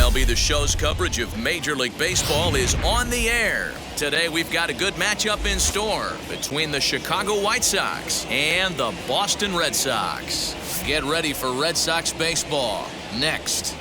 MLB The Show's coverage of Major League Baseball is on the air. Today we've got a good matchup in store between the Chicago White Sox and the Boston Red Sox. Get ready for Red Sox baseball next.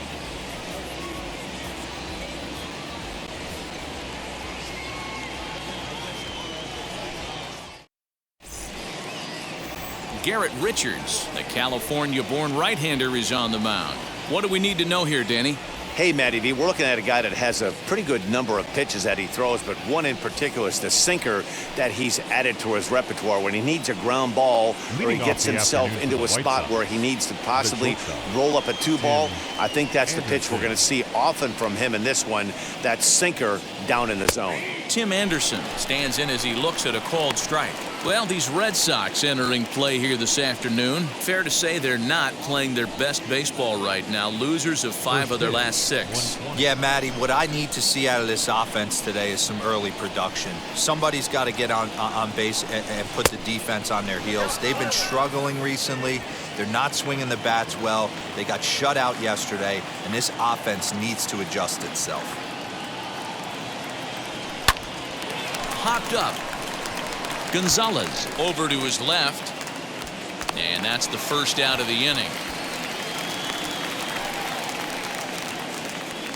Garrett Richards, the California-born right-hander, is on the mound. What do we need to know here, Danny? Hey, Matty V, we're looking at a guy that has a pretty good number of pitches that he throws, but one in particular is the sinker that he's added to his repertoire. When he needs a ground ball or he gets himself into a spot where he needs to possibly roll up a two-ball, I think that's the pitch we're going to see often from him in this one, that sinker down in the zone. Tim Anderson stands in as he looks at a called strike. Well, these Red Sox entering play here this afternoon. Fair to say they're not playing their best baseball right now. Losers of 5 of their last 6. Yeah, Matty, what I need to see out of this offense today is some early production. Somebody's got to get on base and put the defense on their heels. They've been struggling recently. They're not swinging the bats well. They got shut out yesterday, and this offense needs to adjust itself. Hopped up. Gonzalez over to his left, and that's the first out of the inning.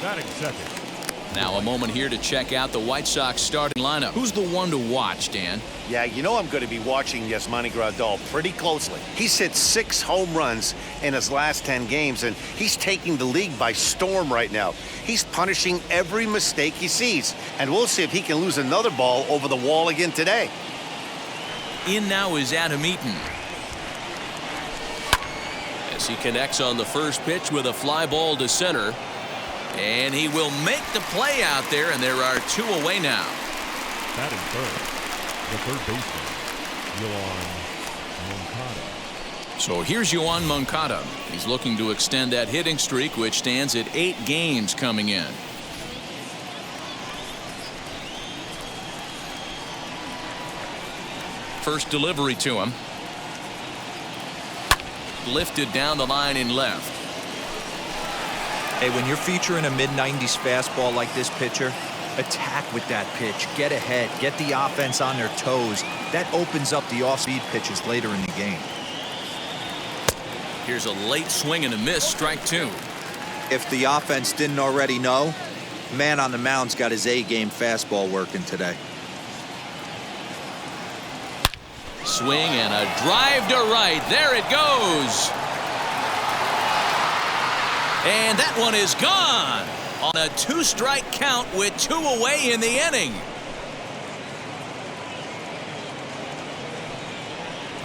Batting second. Now a moment here to check out the White Sox starting lineup. Who's the one to watch, Dan? Yeah, you know I'm going to be watching Yasmani Grandal pretty closely. He's hit 6 home runs in his last 10 games, and he's taking the league by storm right now. He's punishing every mistake he sees, and we'll see if he can lose another ball over the wall again today. In now is Eaton. As he connects on the first pitch with a fly ball to center. And he will make the play out there, and there are 2 away now. Batting third, the third baseman, Yoan Moncada. So here's Yoan Moncada. He's looking to extend that hitting streak, which stands at 8 games coming in. First delivery to him. Lifted down the line in left. Hey, when you're featuring a mid-90s fastball like this pitcher, attack with that pitch. Get ahead. Get the offense on their toes. That opens up the off-speed pitches later in the game. Here's a late swing and a miss, strike 2. If the offense didn't already know, man on the mound's got his A-game fastball working today. Swing and a drive to right. There it goes. And that one is gone on a 2-strike count with 2 away in the inning.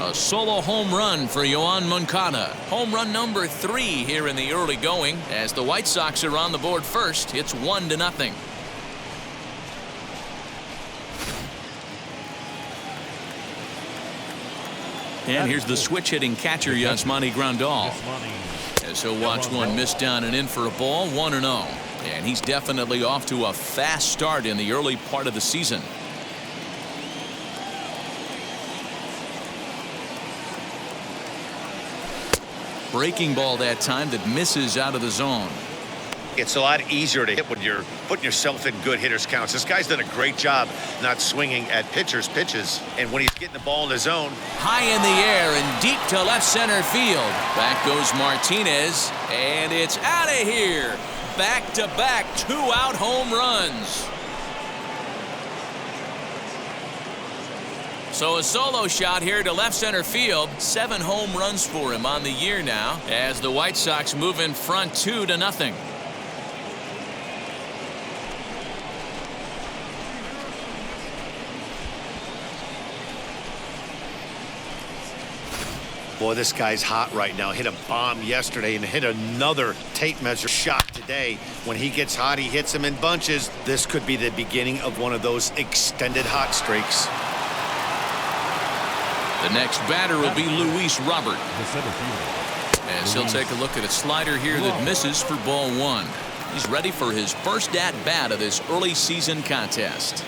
A solo home run for Yoan Moncada. Home run number 3 here in the early going. As the White Sox are on the board first, it's 1-0. And here's the switch-hitting catcher, Yasmani Grandal. As he'll watch one miss down and in for a ball, 1-0. And he's definitely off to a fast start in the early part of the season. Breaking ball that time that misses out of the zone. It's a lot easier to hit when you're putting yourself in good hitters counts. This guy's done a great job not swinging at pitchers' pitches. And when he's getting the ball in the zone. High in the air and deep to left center field. Back goes Martinez. And it's out of here. Back-to-back 2-out home runs. So a solo shot here to left center field. 7 home runs for him on the year now. As the White Sox move in front 2-0. Boy, this guy's hot right now. Hit a bomb yesterday and hit another tape measure shot today. When he gets hot, he hits them in bunches. This could be the beginning of one of those extended hot streaks. The next batter will be Luis Robert. As he'll take a look at a slider here that misses for ball 1. He's ready for his first at-bat of this early season contest.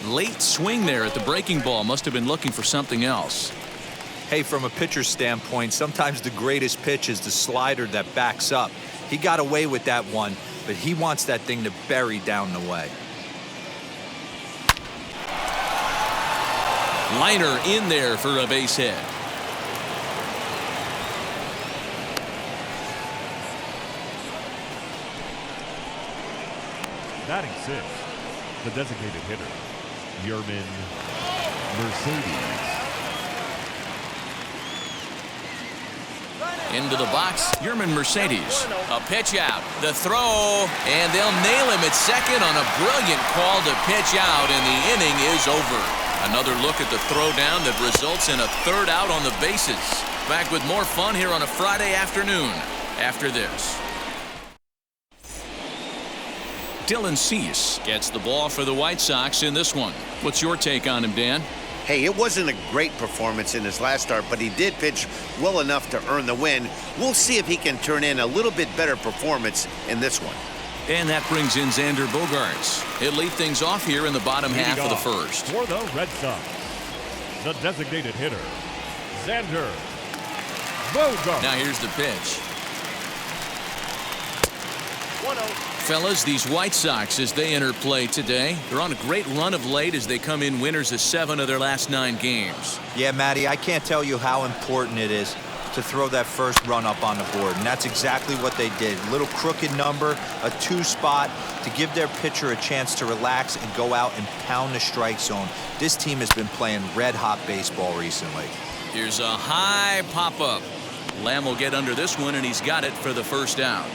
Late swing there at the breaking ball. Must have been looking for something else. Hey, from a pitcher's standpoint, sometimes the greatest pitch is the slider that backs up. He got away with that one, but he wants that thing to bury down the way. Liner in there for a base hit. Batting 6, the designated hitter, Marwin Gonzalez. Into the box, Marwin Gonzalez. A pitch out, the throw, and they'll nail him at second on a brilliant call to pitch out, and the inning is over. Another look at the throw down that results in a third out on the bases. Back with more fun here on a Friday afternoon after this. Dylan Cease gets the ball for the White Sox in this one. What's your take on him, Dan? Hey, it wasn't a great performance in his last start, but he did pitch well enough to earn the win. We'll see if he can turn in a little bit better performance in this one. And that brings in Xander Bogaerts. He'll lead things off here in the bottom half of the first. For the Red Sox, the designated hitter, Xander Bogaerts. Now here's the pitch. 1-0. Fellas, these White Sox, as they enter play today, they're on a great run of late as they come in winners of 7 of their last 9 games. Yeah, Matty, I can't tell you how important it is to throw that first run up on the board, and that's exactly what they did. A little crooked number, a 2 spot to give their pitcher a chance to relax and go out and pound the strike zone. This team has been playing red-hot baseball recently. Here's a high pop-up. Lamb will get under this one, and he's got it for the first out.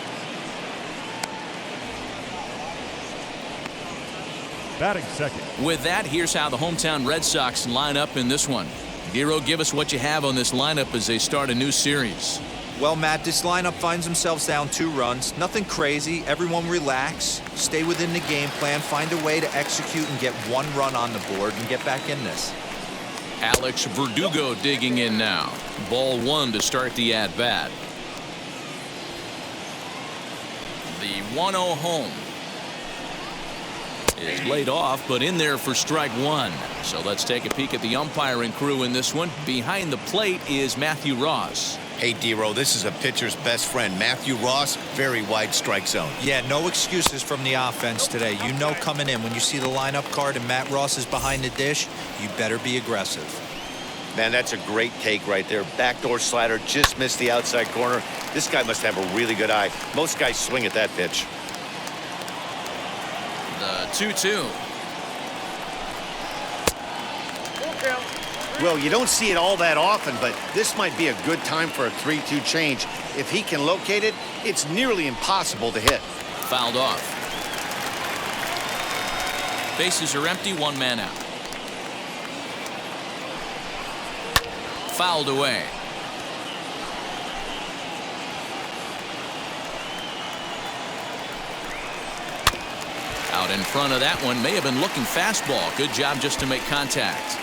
Batting second. With that, here's how the hometown Red Sox line up in this one. Giro, give us what you have on this lineup as they start a new series. Well, Matt, this lineup finds themselves down 2 runs. Nothing crazy. Everyone relax. Stay within the game plan. Find a way to execute and get 1 run on the board and get back in this. Alex Berdugo digging in now. Ball 1 to start the at-bat. The 1-0 home is laid off, but in there for strike 1. So let's take a peek at the umpiring crew in this one. Behind the plate is Matthew Ross. Hey, Dero, this is a pitcher's best friend. Matthew Ross, very wide strike zone. Yeah, no excuses from the offense today. You know coming in, when you see the lineup card and Matt Ross is behind the dish, you better be aggressive. Man, that's a great take right there. Backdoor slider, just missed the outside corner. This guy must have a really good eye. Most guys swing at that pitch. The 2-2. Well, you don't see it all that often, but this might be a good time for a 3-2 change. If he can locate it, it's nearly impossible to hit. Fouled off. Bases are empty, 1 man out. Fouled away. Out in front of that one, may have been looking fastball. Good job just to make contact.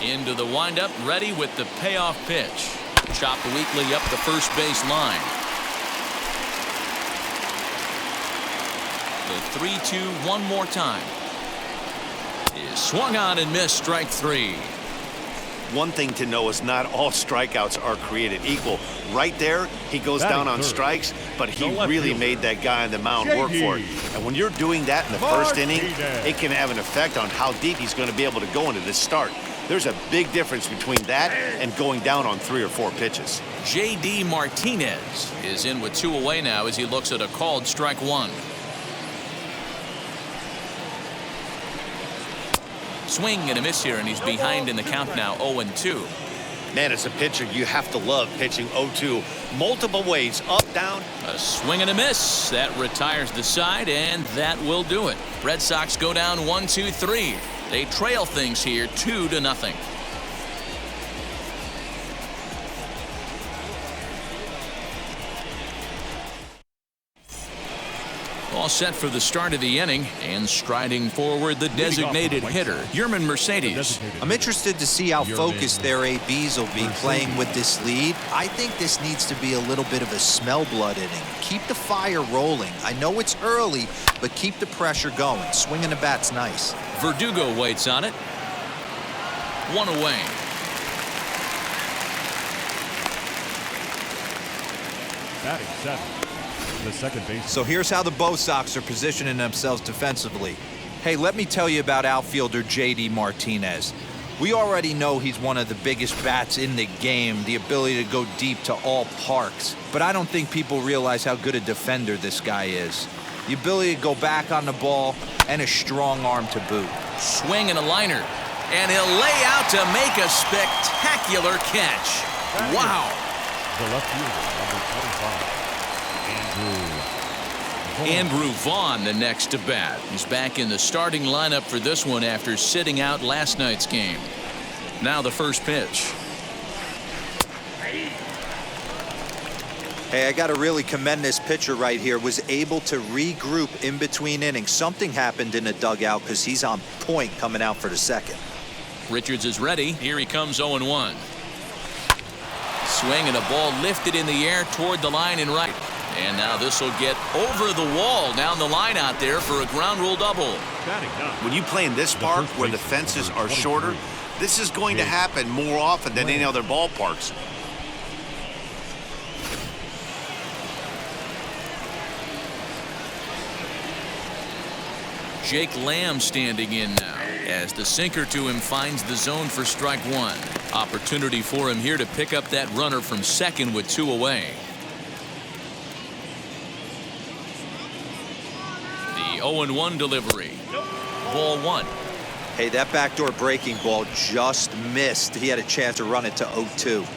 Into the windup, ready with the payoff pitch. Chopped weakly up the first base line. The 3-2 one more time. Is swung on and missed, strike 3. One thing to know is not all strikeouts are created equal. Right there, he goes down on strikes, but he really made that guy on the mound work for it. And when you're doing that in the first inning, it can have an effect on how deep he's going to be able to go into this start. There's a big difference between that and going down on 3 or 4 pitches. J.D. Martinez is in with 2 away now as he looks at a called strike 1. Swing and a miss here, and he's behind in the count now, 0-2. Man, as a pitcher, you have to love pitching 0-2 multiple ways, up, down. A swing and a miss. That retires the side, and that will do it. Red Sox go down 1-2-3. They trail things here 2-0. All set for the start of the inning, and striding forward the designated hitter, Marwin Gonzalez. I'm interested to see how focused their ABs will be playing with this lead. I think this needs to be a little bit of a smell blood inning. Keep the fire rolling. I know it's early, but keep the pressure going. Swinging the bat's nice. Verdugo waits on it. 1 away. Batting seventh, the second baseman. So here's how the Bo Sox are positioning themselves defensively. Hey, let me tell you about outfielder J.D. Martinez. We already know he's one of the biggest bats in the game, the ability to go deep to all parks. But I don't think people realize how good a defender this guy is. The ability to go back on the ball and a strong arm to boot. Swing and a liner. And he'll lay out to make a spectacular catch. Wow. The left fielder, number 25, Andrew Vaughn, the next to bat. He's back in the starting lineup for this one after sitting out last night's game. Now the first pitch. Hey, I got to really commend this pitcher right here. Was able to regroup in between innings. Something happened in the dugout because he's on point coming out for the second. Richards is ready. Here he comes 0-1. Swing and a ball lifted in the air toward the line and right. And now this will get over the wall down the line out there for a ground rule double. When you play in this park where the fences are shorter, this is going to happen more often than any other ballparks. Jake Lamb standing in now as the sinker to him finds the zone for strike one. Opportunity for him here to pick up that runner from second with 2 away. The 0-1 delivery. Ball one. Hey, that backdoor breaking ball just missed. He had a chance to run it to 0-2.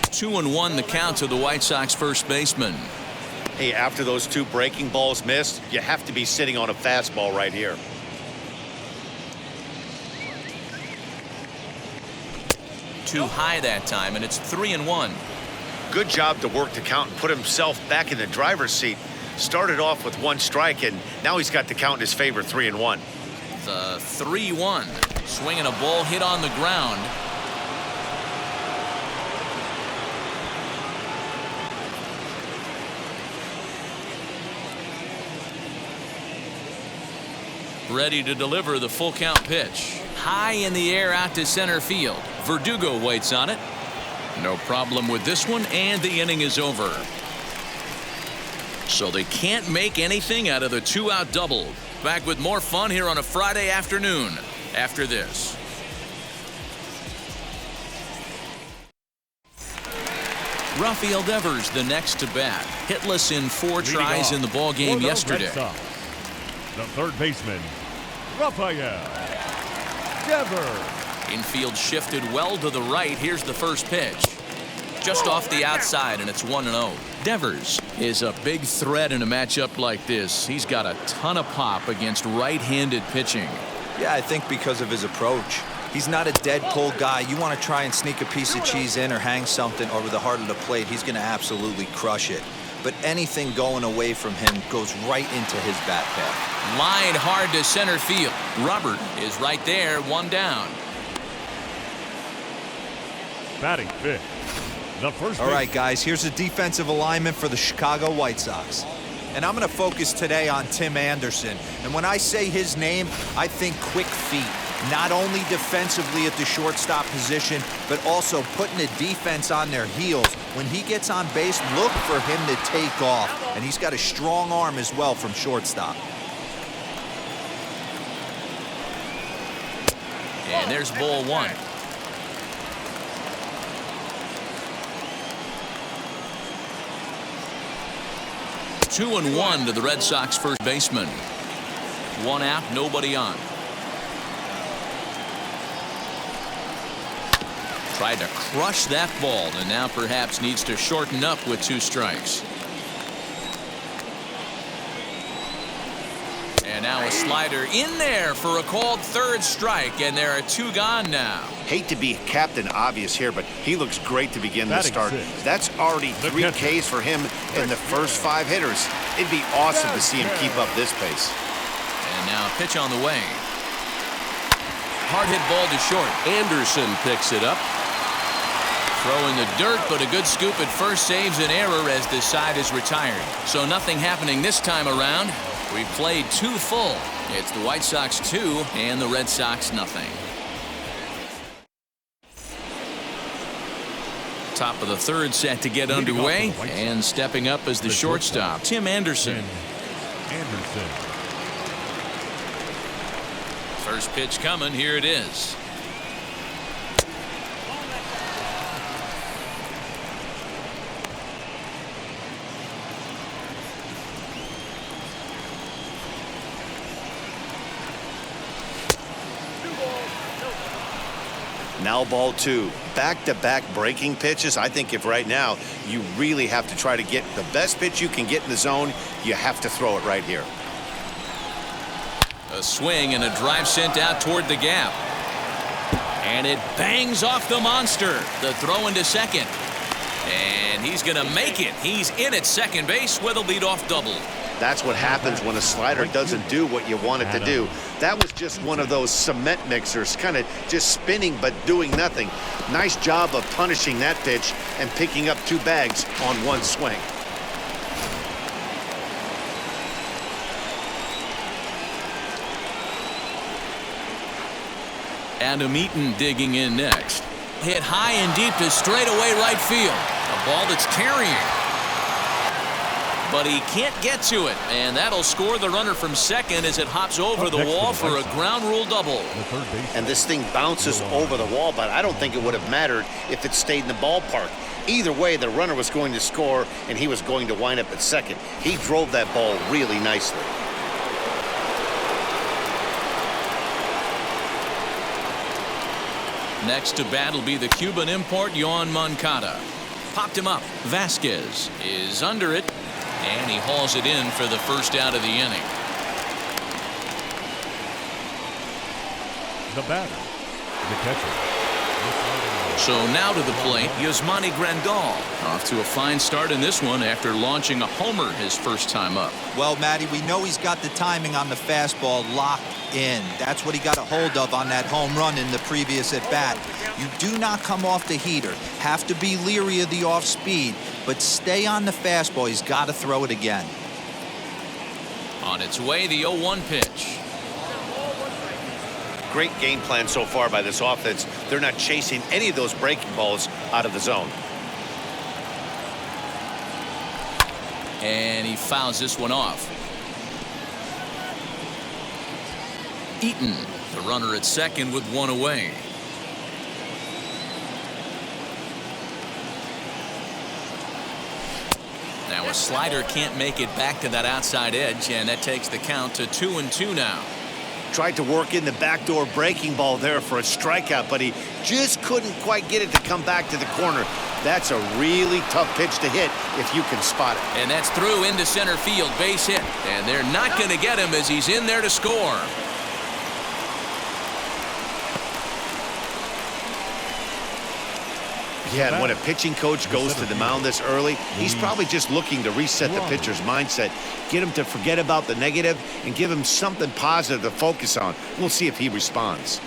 2-1 the count to the White Sox first baseman. Hey, after those 2 breaking balls missed, you have to be sitting on a fastball right here. Too high that time, and it's 3-1. Good job to work the count and put himself back in the driver's seat. Started off with 1 strike, and now he's got the count in his favor, 3-1. The 3-1. Swinging a ball hit on the ground. Ready to deliver the full count pitch. High in the air out to center field. Verdugo waits on it. No problem with this one, and the inning is over. So they can't make anything out of the 2-out double. Back with more fun here on a Friday afternoon after this. Rafael Devers, the next to bat. Hitless in 4 tries in the ball game yesterday. The third baseman, Rafael Devers. Infield shifted well to the right. Here's the first pitch. Just off the outside, and it's 1-0. Devers is a big threat in a matchup like this. He's got a ton of pop against right-handed pitching. Yeah, I think because of his approach. He's not a dead pull guy. You want to try and sneak a piece of cheese in or hang something over the heart of the plate, he's going to absolutely crush it. But anything going away from him goes right into his bat path. Line hard to center field. Robert is right there, 1 down. Batting fifth, the first. All right, guys, here's a defensive alignment for the Chicago White Sox. And I'm going to focus today on Tim Anderson. And when I say his name, I think quick feet. Not only defensively at the shortstop position, but also putting the defense on their heels. When he gets on base, look for him to take off. And he's got a strong arm as well from shortstop. And there's ball one. Two and one to the Red Sox first baseman. 1 out, nobody on. Tried to crush that ball and now perhaps needs to shorten up with 2 strikes. And now a slider in there for a called 3rd strike, and there are 2 gone now. Hate to be Captain Obvious here, but he looks great to begin the start. That's already 3 Ks for him in the first 5 hitters. It'd be awesome to see him keep up this pace. And now a pitch on the way. Hard hit ball to short. Anderson picks it up. Throw in the dirt, but a good scoop at first saves an error as this side is retired. So nothing happening this time around. We've played 2 full. It's the White Sox 2 and the Red Sox nothing. Top of the third set to get underway, and stepping up as the shortstop, Tim Anderson. First pitch coming. Here it is. Now ball two. Back-to-back breaking pitches. I think if right now you really have to try to get the best pitch you can get in the zone, you have to throw it right here. A swing and a drive sent out toward the gap. And it bangs off the monster. The throw into second. And he's going to make it. He's in at second base with a leadoff double. That's what happens when a slider doesn't do what you want it to do. That was just one of those cement mixers, kind of just spinning but doing nothing. Nice job of punishing that pitch and picking up 2 bags on one swing. Adam Eaton digging in next. Hit high and deep to straightaway right field. A ball that's carrying. But he can't get to it, and that'll score the runner from second as it hops over the wall for a ground rule double. And this thing bounces over the wall, but I don't think it would have mattered if it stayed in the ballpark. Either way, the runner was going to score, and he was going to wind up at second. He drove that ball really nicely. Next to bat will be the Cuban import, Yoan Moncada. Popped him up. Vasquez is under it. And he hauls it in for the first out of the inning. The batter, the catcher. So now to the plate, Yasmani Grandal. Off to a fine start in this one after launching a homer his first time up. Well, Matty, we know he's got the timing on the fastball locked in. That's what he got a hold of on that home run in the previous at-bat. You do not come off the heater. Have to be leery of the off-speed, but stay on the fastball. He's got to throw it again. On its way, the 0-1 pitch. Great game plan so far by this offense. They're not chasing any of those breaking balls out of the zone. And he fouls this one off. Eaton, the runner at second with one away. Now a slider can't make it back to that outside edge, and that takes the count to 2-2 now. Tried to work in the backdoor breaking ball there for a strikeout, but he just couldn't quite get it to come back to the corner. That's a really tough pitch to hit if you can spot it. And that's through into center field, base hit. And they're not going to get him as he's in there to score. Yeah, and when a pitching coach goes to the mound this early, he's probably just looking to reset the pitcher's mindset, get him to forget about the negative, and give him something positive to focus on. We'll see if he responds.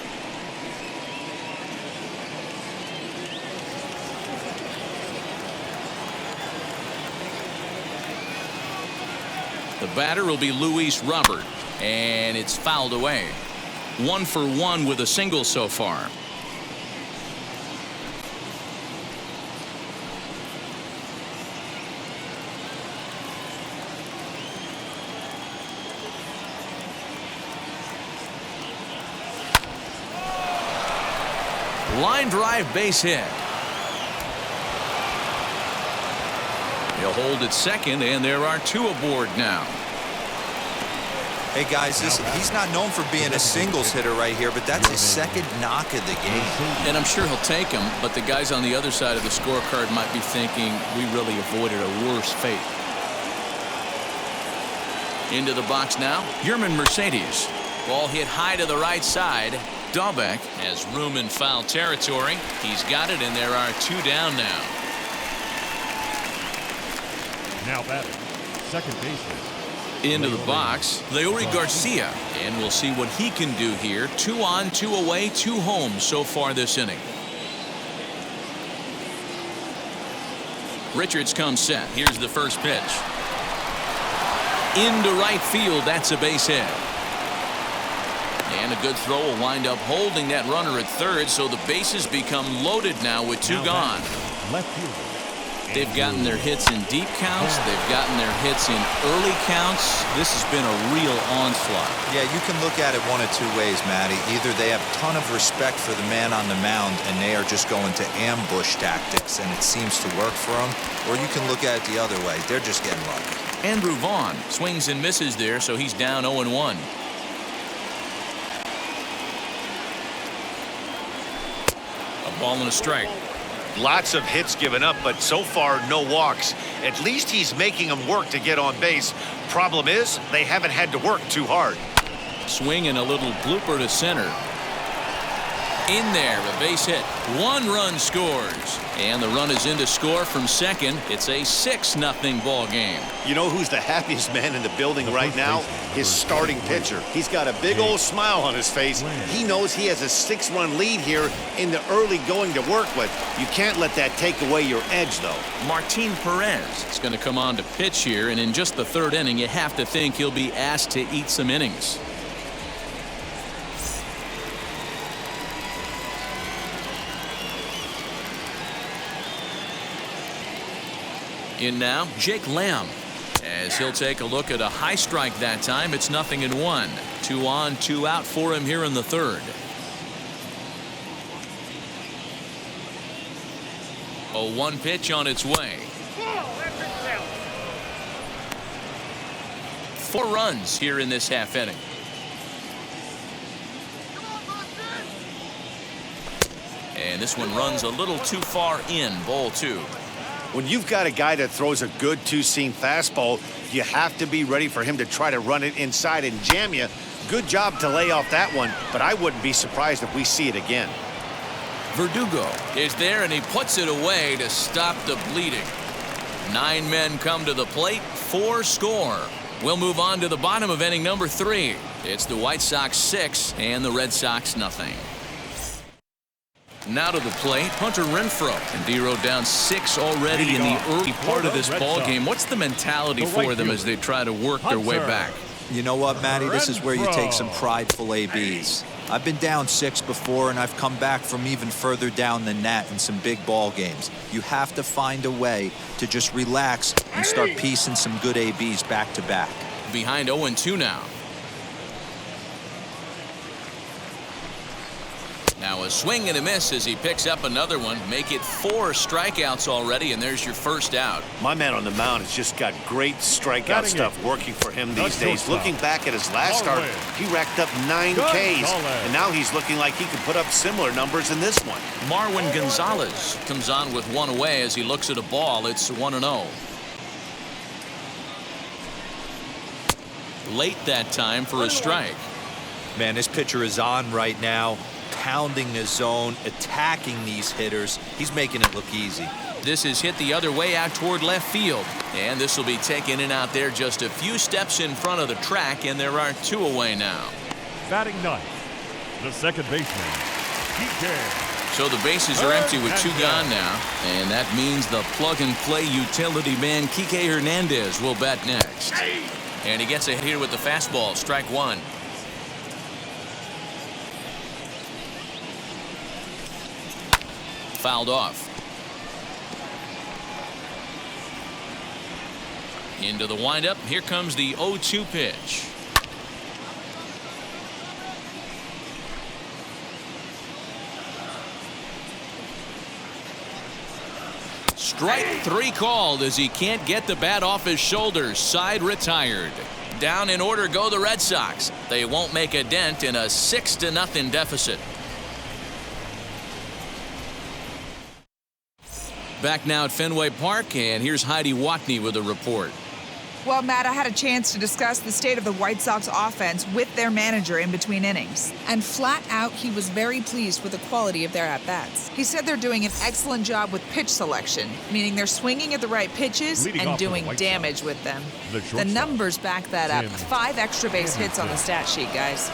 The batter will be Luis Robert, and it's fouled away. 1 for 1 with a single so far. Line drive, base hit. He'll hold at second, and there are 2 aboard now. Hey, guys, he's not known for being a singles hitter right here, but that's his second knock of the game. And I'm sure he'll take him, but the guys on the other side of the scorecard might be thinking we really avoided a worse fate. Into the box now, Yerman Mercedes. Ball hit high to the right side. Dahlbeck has room in foul territory. He's got it, and there are 2 down now. Now batting, second baseman. Into the box, Leori Garcia, and we'll see what he can do here. 2 on, 2 away, 2 home so far this inning. Richards comes set. Here's the first pitch. Into right field. That's a base hit. And a good throw will wind up holding that runner at third, so the bases become loaded now with 2 gone. Left fielder. They've gotten their hits in deep counts. They've gotten their hits in early counts. This has been a real onslaught. Yeah, you can look at it one of two ways, Matty. Either they have a ton of respect for the man on the mound and they are just going to ambush tactics and it seems to work for them, or you can look at it the other way. They're just getting lucky. Andrew Vaughn swings and misses there, so he's down 0-1. A ball and a strike. Lots of hits given up, but so far no walks. At least he's making them work to get on base. Problem is, they haven't had to work too hard. Swing and a little blooper to center. In there, a base hit. 1 run scores. And the run is in to score from second. It's a 6-0 ball game. You know who's the happiest man in the building right now? His starting pitcher. He's got a big old smile on his face. He knows he has a 6-run lead here in the early going to work with. You can't let that take away your edge, though. Martin Perez is going to come on to pitch here, and in just the 3rd inning, you have to think he'll be asked to eat some innings. In now, Jake Lamb, as he'll take a look at a high strike that time. It's 0-1. 2 on, 2 out for him here in the 3rd. A 1 pitch on its way. 4 runs here in this half inning. And this one runs a little too far in. Ball 2. When you've got a guy that throws a good 2-seam fastball, you have to be ready for him to try to run it inside and jam you. Good job to lay off that one, but I wouldn't be surprised if we see it again. Verdugo is there, and he puts it away to stop the bleeding. 9 men come to the plate, 4 score. We'll move on to the bottom of inning number 3. It's the White Sox 6 and the Red Sox nothing. Now to the plate, Hunter Renfroe, and D-Row down 6 already in the early part of this ball game. What's the mentality for them as they try to work their way back? You know what, Matty? This is where you take some prideful ABs. I've been down 6 before, and I've come back from even further down than that in some big ball games. You have to find a way to just relax and start piecing some good ABs back to back. Behind 0-2 now. Now a swing and a miss as he picks up another one. Make it 4 strikeouts already, and there's your first out. My man on the mound has just got great strikeout stuff working for him these days. Looking back at his last start, he racked up 9 Ks, and now he's looking like he can put up similar numbers in this one. Marwin Gonzalez comes on with 1 away as he looks at a ball. It's 1-0. Late that time for a strike. Man, this pitcher is on right now, pounding the zone, attacking these hitters. He's making it look easy. This is hit the other way out toward left field, and this will be taken in out there just a few steps in front of the track, and there are 2 away now. Batting 9th, the second baseman, PK. So the bases are empty with 2 gone now, and that means the plug-and-play utility man Kike Hernandez will bat next. And he gets a hit here with the fastball, strike 1. Fouled off. Into the windup. Here comes the 0-2 pitch. Strike 3 called as he can't get the bat off his shoulders. Side retired. Down in order go the Red Sox. They won't make a dent in a 6-0 deficit. Back now at Fenway Park, and here's Heidi Watney with a report. Well, Matt, I had a chance to discuss the state of the White Sox offense with their manager in between innings. And flat out, he was very pleased with the quality of their at-bats. He said they're doing an excellent job with pitch selection, meaning they're swinging at the right pitches and doing damage with them. The numbers back that up. 5 extra base hits on the stat sheet, guys.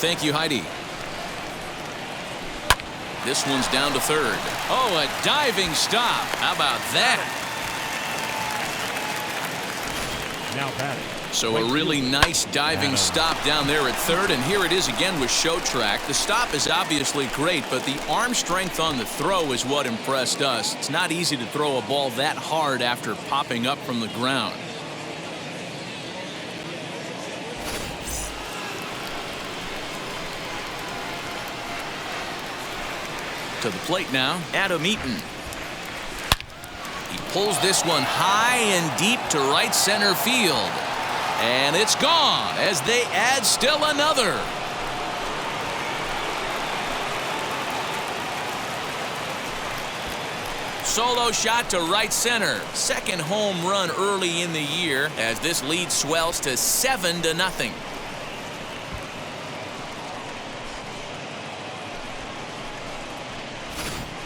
Thank you, Heidi. This one's down to 3rd. Oh, a diving stop. How about that? now batting. So a really nice diving stop down there at third, and here it is again with show track. The stop is obviously great, but the arm strength on the throw is what impressed us. It's not easy to throw a ball that hard after popping up from the ground. To the plate now, Eaton. He pulls this one high and deep to right center field. And it's gone as they add still another. Solo shot to right center. Second home run early in the year as this lead swells to 7-0.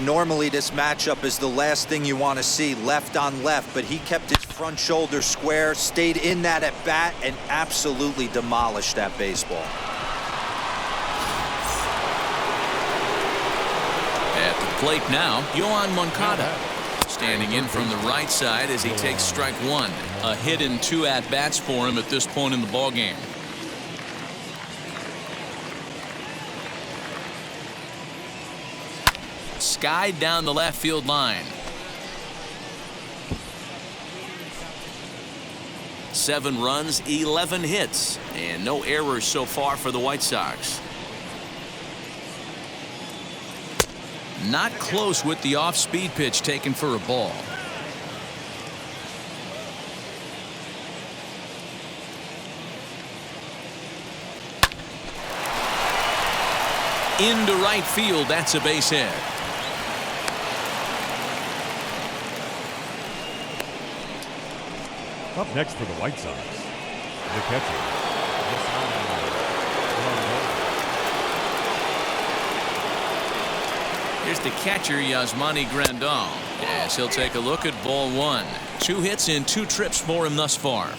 Normally this matchup is the last thing you want to see, left on left, but he kept his front shoulder square, stayed in that at bat, and absolutely demolished that baseball. At the plate now, Yohan Moncada standing in from the right side as he takes strike one. A hit and 2 at-bats for him at this point in the ballgame. Skied down the left field line. 7 runs, 11 hits, and no errors so far for the White Sox. Not close with the off-speed pitch taken for a ball. Into right field, that's a base hit. Up next for the White Sox, the catcher. Here's the catcher, Yasmani Grandal. Yes, he'll take a look at ball 1. 2 hits and 2 trips for him thus far.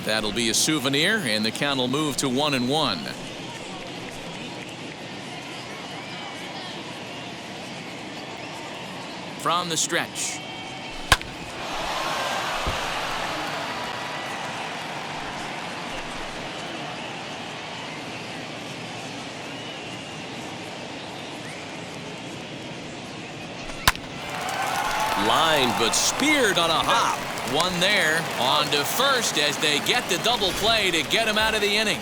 That'll be a souvenir, and the count will move to 1-1. From the stretch. Line, but speared on a hop. One there. On to first as they get the double play to get him out of the inning.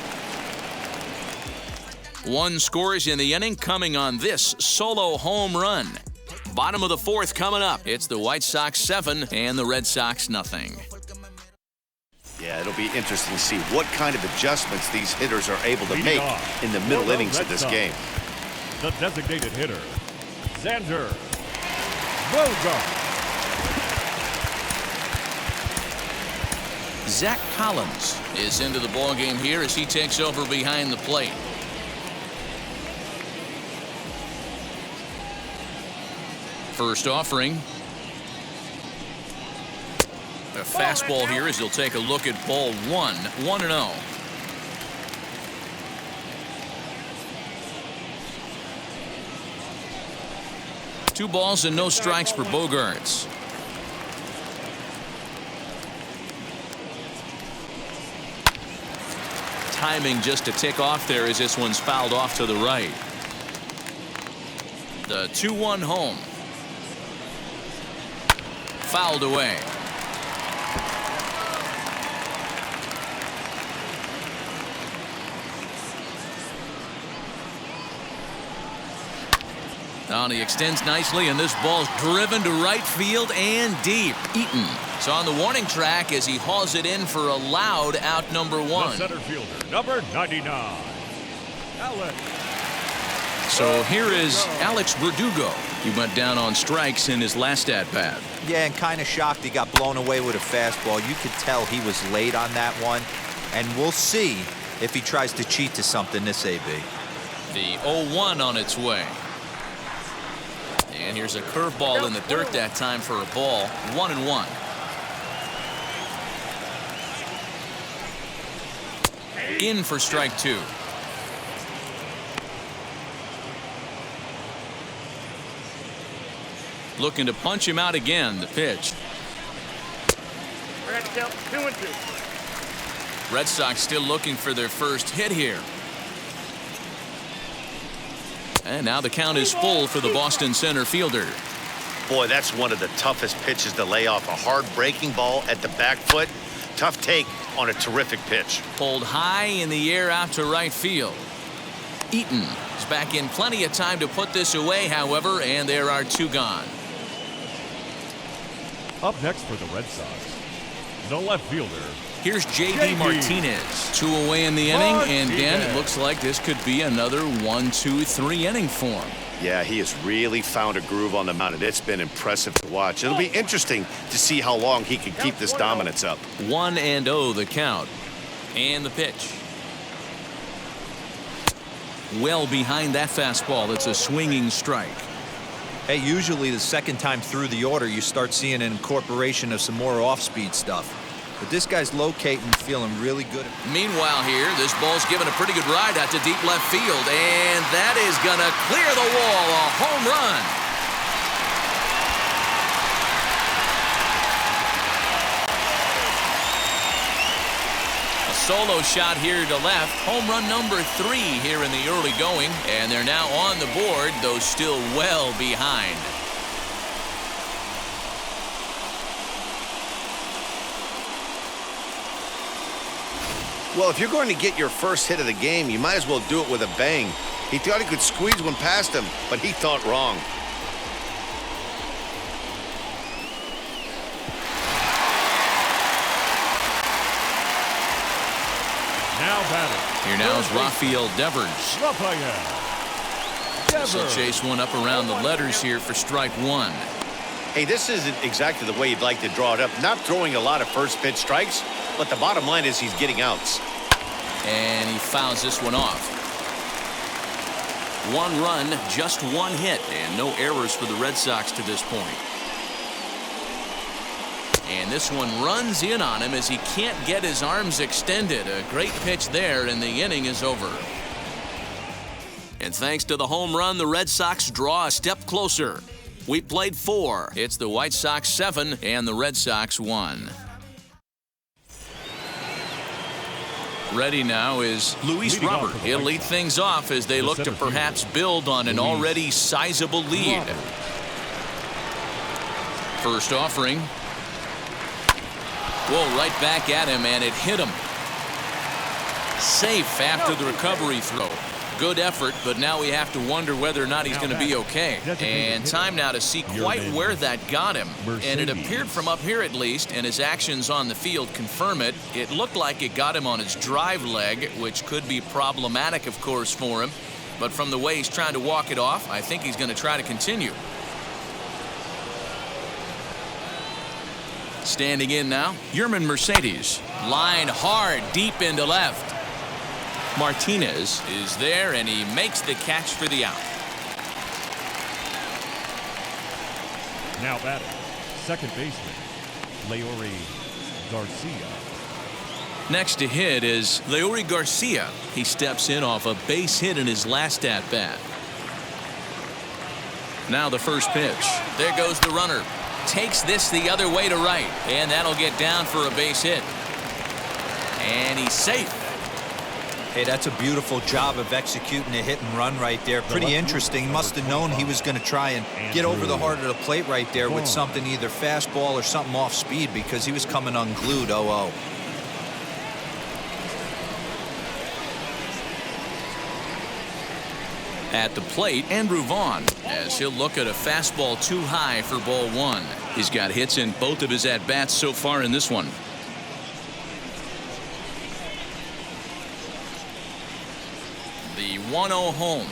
1 scores in the inning coming on this solo home run. Bottom of the 4th coming up. It's the White Sox 7 and the Red Sox nothing. Yeah, it'll be interesting to see what kind of adjustments these hitters are able to make in the middle innings of this game. The designated hitter, Xander Bogaerts. Zach Collins is into the ballgame here as he takes over behind the plate. First offering. A fastball here as he'll take a look at ball 1. 1-0. Two balls and no strikes for Bogaerts. Timing just to tick off there as this one's fouled off to the right. The 2-1 home. Fouled away. Now he extends nicely, and this ball's driven to right field and deep. Eaton is on the warning track as he hauls it in for a loud out number 1. The center fielder, number 99, Alex. So here is Alex Berdugo. He went down on strikes in his last at-bat. Yeah, and kind of shocked he got blown away with a fastball. You could tell he was late on that one, and we'll see if he tries to cheat to something this AB. The 0-1 on its way. And here's a curveball in the dirt that time for a ball. 1-1. In for strike 2. Looking to punch him out again. The pitch. I got to count 2-2. Red Sox still looking for their first hit here. And now the count is full for the Boston center fielder. Boy, that's one of the toughest pitches to lay off. A hard breaking ball at the back foot. Tough take on a terrific pitch. Pulled high in the air out to right field. Eaton is back in plenty of time to put this away, however, and there are 2 gone. Up next for the Red Sox, the left fielder. Here's J.D. Martinez. 2 away in the inning, and again, it looks like this could be another 1-2-3 inning for him. Yeah, he has really found a groove on the mound, and it's been impressive to watch. It'll be interesting to see how long he can keep this dominance up. 1-0 the count. And the pitch. Well behind that fastball. It's a swinging strike. Hey, usually the second time through the order, you start seeing an incorporation of some more off-speed stuff. But this guy's locating, feeling really good. Meanwhile here, this ball's given a pretty good ride out to deep left field, and that is going to clear the wall. A home run. A solo shot here to left. Home run number 3 here in the early going, and they're now on the board, though still well behind. Well, if you're going to get your first hit of the game, you might as well do it with a bang. He thought he could squeeze one past him, but he thought wrong. Now batting. Here now is Rafael Devers. Rafael So chase one up around the letters here for strike 1. Hey, this isn't exactly the way you'd like to draw it up. Not throwing a lot of first pitch strikes, but the bottom line is he's getting outs. And he fouls this one off. 1 run, just 1 hit, and no errors for the Red Sox to this point. And this one runs in on him as he can't get his arms extended. A great pitch there, and the inning is over. And thanks to the home run, the Red Sox draw a step closer. We played 4. It's the White Sox 7 and the Red Sox 1. Ready now is Luis Robert. He'll lead things off as they look to perhaps build on an already sizable lead. First offering. Whoa, right back at him, and it hit him. Safe after the recovery throw. Good effort, but now we have to wonder whether or not he's going to be okay. And time now to see quite where that got him. And it appeared from up here at least, and his actions on the field confirm it. It looked like it got him on his drive leg, which could be problematic, of course, for him. But from the way he's trying to walk it off, I think he's going to try to continue. Standing in now, Yerman Mercedes. Line hard, deep into left. Martinez is there, and he makes the catch for the out. Now batting, second baseman, Leori Garcia. Next to hit is Leori Garcia. He steps in off a base hit in his last at-bat. Now the first pitch. There goes the runner. Takes this the other way to right, and that'll get down for a base hit. And he's safe. Hey, that's a beautiful job of executing a hit and run right there. Pretty interesting. Must have known he was going to try and get over the heart of the plate right there with something, either fastball or something off speed, because he was coming unglued. 0-0. At the plate, Andrew Vaughn, as he'll look at a fastball too high for ball 1. He's got hits in both of his at-bats so far in this one. The 1-0 home.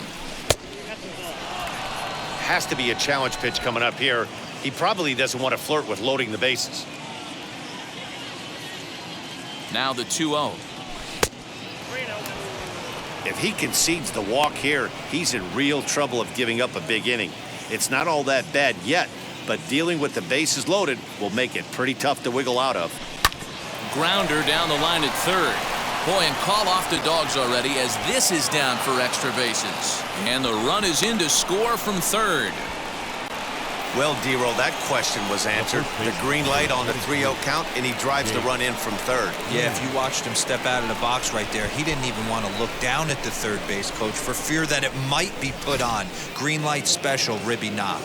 Has to be a challenge pitch coming up here. He probably doesn't want to flirt with loading the bases. Now the 2-0. If he concedes the walk here, he's in real trouble of giving up a big inning. It's not all that bad yet, but dealing with the bases loaded will make it pretty tough to wiggle out of. Grounder down the line at third. Boy, and call off the dogs already as this is down for extra bases. And the run is in to score from third. Well, D-Roll, that question was answered. The green light on the 3-0 count, and he drives the run in from third. Yeah, if you watched him step out of the box right there, he didn't even want to look down at the third base coach for fear that it might be put on. Green light special, ribby knock.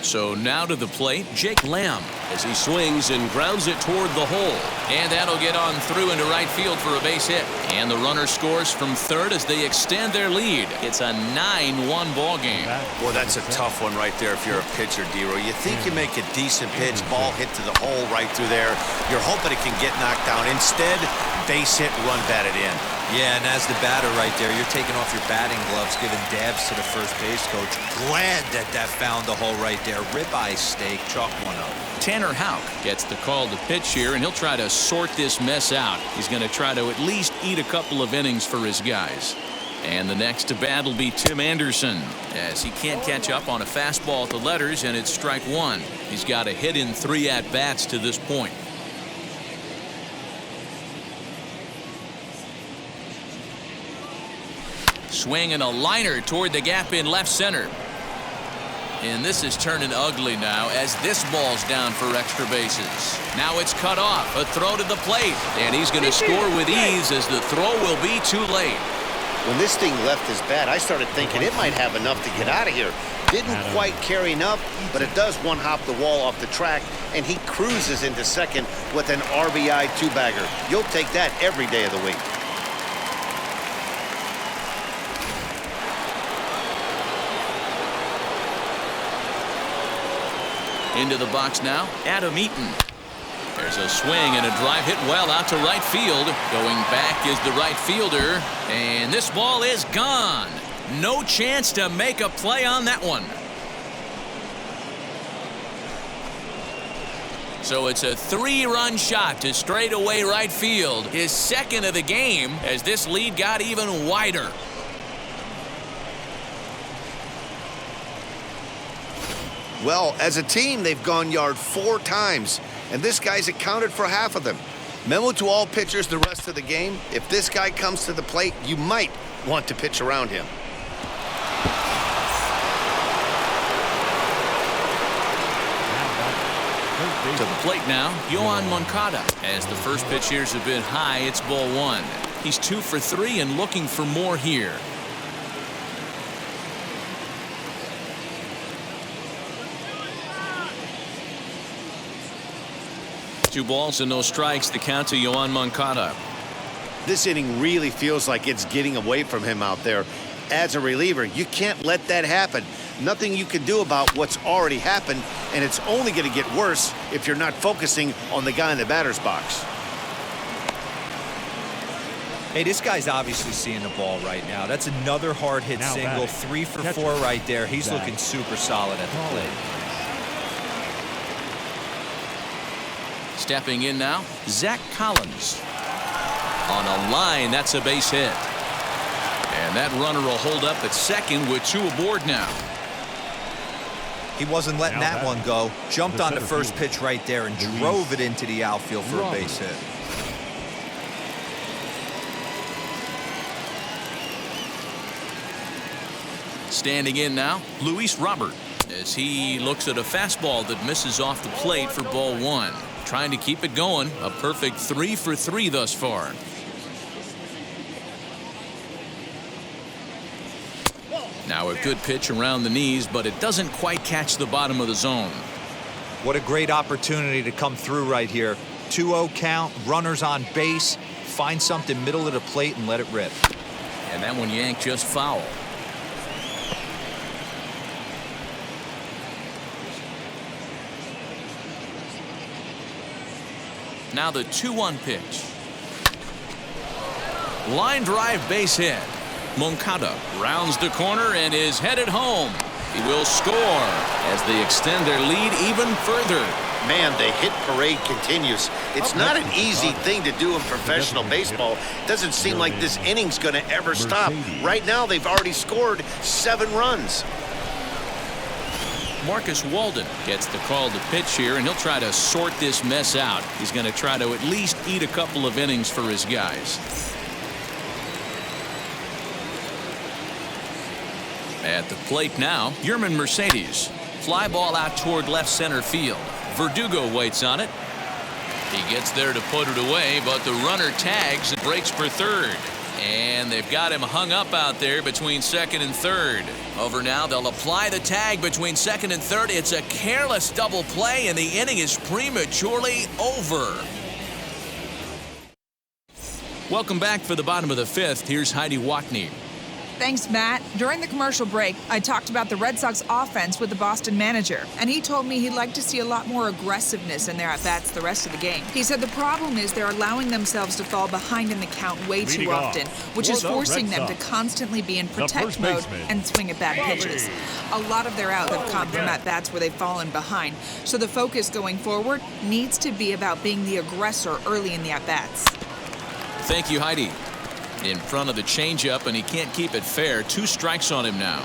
So now to the plate, Jake Lamb, as he swings and grounds it toward the hole. And that'll get on through into right field for a base hit. And the runner scores from third as they extend their lead. It's a 9-1 ball game. Well, that's a tough one right there if you're a pitcher, D-Roll. You think you make a decent pitch, ball hit to the hole right through there. You're hoping it can get knocked down. Instead, base hit, run batted in. Yeah, and as the batter right there, you're taking off your batting gloves, giving dabs to the first base coach. Glad that found the hole right there. Ribeye steak, chalk one up. Tanner Houck gets the call to pitch here, and he'll try to sort this mess out. He's going to try to at least eat a couple of innings for his guys. And the next to bat will be Tim Anderson, as he can't catch up on a fastball at the letters, and it's strike one. He's got a hit in 3 at-bats to this point. Swing and a liner toward the gap in left center. And this is turning ugly now as this ball's down for extra bases. Now it's cut off. A throw to the plate. And he's going to score with ease as the throw will be too late. When this thing left his bat, I started thinking it might have enough to get out of here. Didn't quite carry enough, but it does one-hop the wall off the track, and he cruises into second with an RBI two-bagger. You'll take that every day of the week. Into the box now, Adam Eaton. There's a swing and a drive hit well out to right field. Going back is the right fielder, and this ball is gone. No chance to make a play on that one. So it's a 3-run shot to straightaway right field. His second of the game as this lead got even wider. Well, as a team, they've gone yard 4 times, and this guy's accounted for half of them. Memo to all pitchers the rest of the game: if this guy comes to the plate, you might want to pitch around him. To the plate now, Yohan Moncada. As the first pitch here's a bit high, it's ball 1. He's 2 for 3 and looking for more here. Two balls and no strikes. The count to Yohan Moncada. This inning really feels like it's getting away from him out there. As a reliever, you can't let that happen. Nothing you can do about what's already happened, and it's only going to get worse if you're not focusing on the guy in the batter's box. Hey, this guy's obviously seeing the ball right now. That's another hard hit single. 3 for 4 right there. He's looking super solid at the plate. Stepping in now, Zach Collins. On a line, that's a base hit. And that runner will hold up at second with 2 aboard now. He wasn't letting that one go. Jumped on the first pitch right there and drove it into the outfield for a base hit. Standing in now, Luis Robert, as he looks at a fastball that misses off the plate for ball 1. Trying to keep it going. A perfect 3 for 3 thus far. Now a good pitch around the knees, but it doesn't quite catch the bottom of the zone. What a great opportunity to come through right here. 2-0 count, runners on base. Find something middle of the plate and let it rip. And that one yanked just foul. Now the 2-1 pitch. Line drive base hit. Moncada rounds the corner and is headed home. He will score as they extend their lead even further. Man, the hit parade continues. It's not an easy thing to do in professional baseball. It doesn't seem like this inning's going to ever stop. Right now, they've already scored 7 runs. Marcus Walden gets the call to pitch here, and he'll try to sort this mess out. He's going to try to at least eat a couple of innings for his guys. At the plate now, Yerman Mercedes. Fly ball out toward left center field. Verdugo waits on it. He gets there to put it away, but the runner tags and breaks for third. And they've got him hung up out there between second and third. Over now, they'll apply the tag between second and third. It's a careless double play, and the inning is prematurely over. Welcome back for the bottom of the fifth. Here's Heidi Wackney. Thanks, Matt. During the commercial break, I talked about the Red Sox offense with the Boston manager, and he told me he'd like to see a lot more aggressiveness in their at-bats the rest of the game. He said the problem is they're allowing themselves to fall behind in the count way too often, which is forcing them to constantly be in protect mode and swing at bad pitches. A lot of their outs have come from at-bats where they've fallen behind, so the focus going forward needs to be about being the aggressor early in the at-bats. Thank you, Heidi. In front of the changeup, and he can't keep it fair. 2 strikes on him now.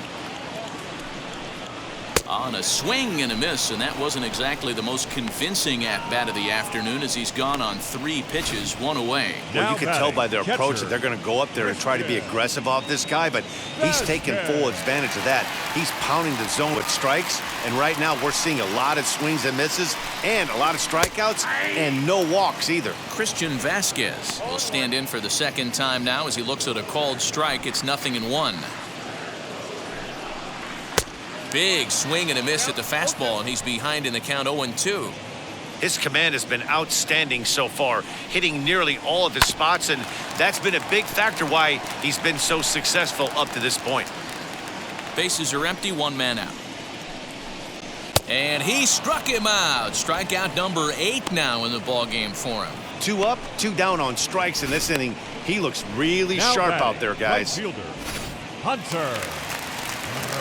On a swing and a miss, and that wasn't exactly the most convincing at-bat of the afternoon as he's gone on 3 pitches, 1 away. Well, you can tell by their approach that they're going to go up there and try to be aggressive off this guy, but he's taking full advantage of that. He's pounding the zone with strikes, and right now we're seeing a lot of swings and misses and a lot of strikeouts and no walks either. Christian Vasquez will stand in for the second time now as he looks at a called strike. It's 0-1. Big swing and a miss at the fastball, and he's behind in the count 0-2. His command has been outstanding so far, hitting nearly all of his spots, and that's been a big factor why he's been so successful up to this point. Bases are empty, 1 man out. And he struck him out. Strikeout number 8 now in the ballgame for him. 2 up, 2 down on strikes in this inning. He looks really sharp out there, guys. Right fielder, Hunter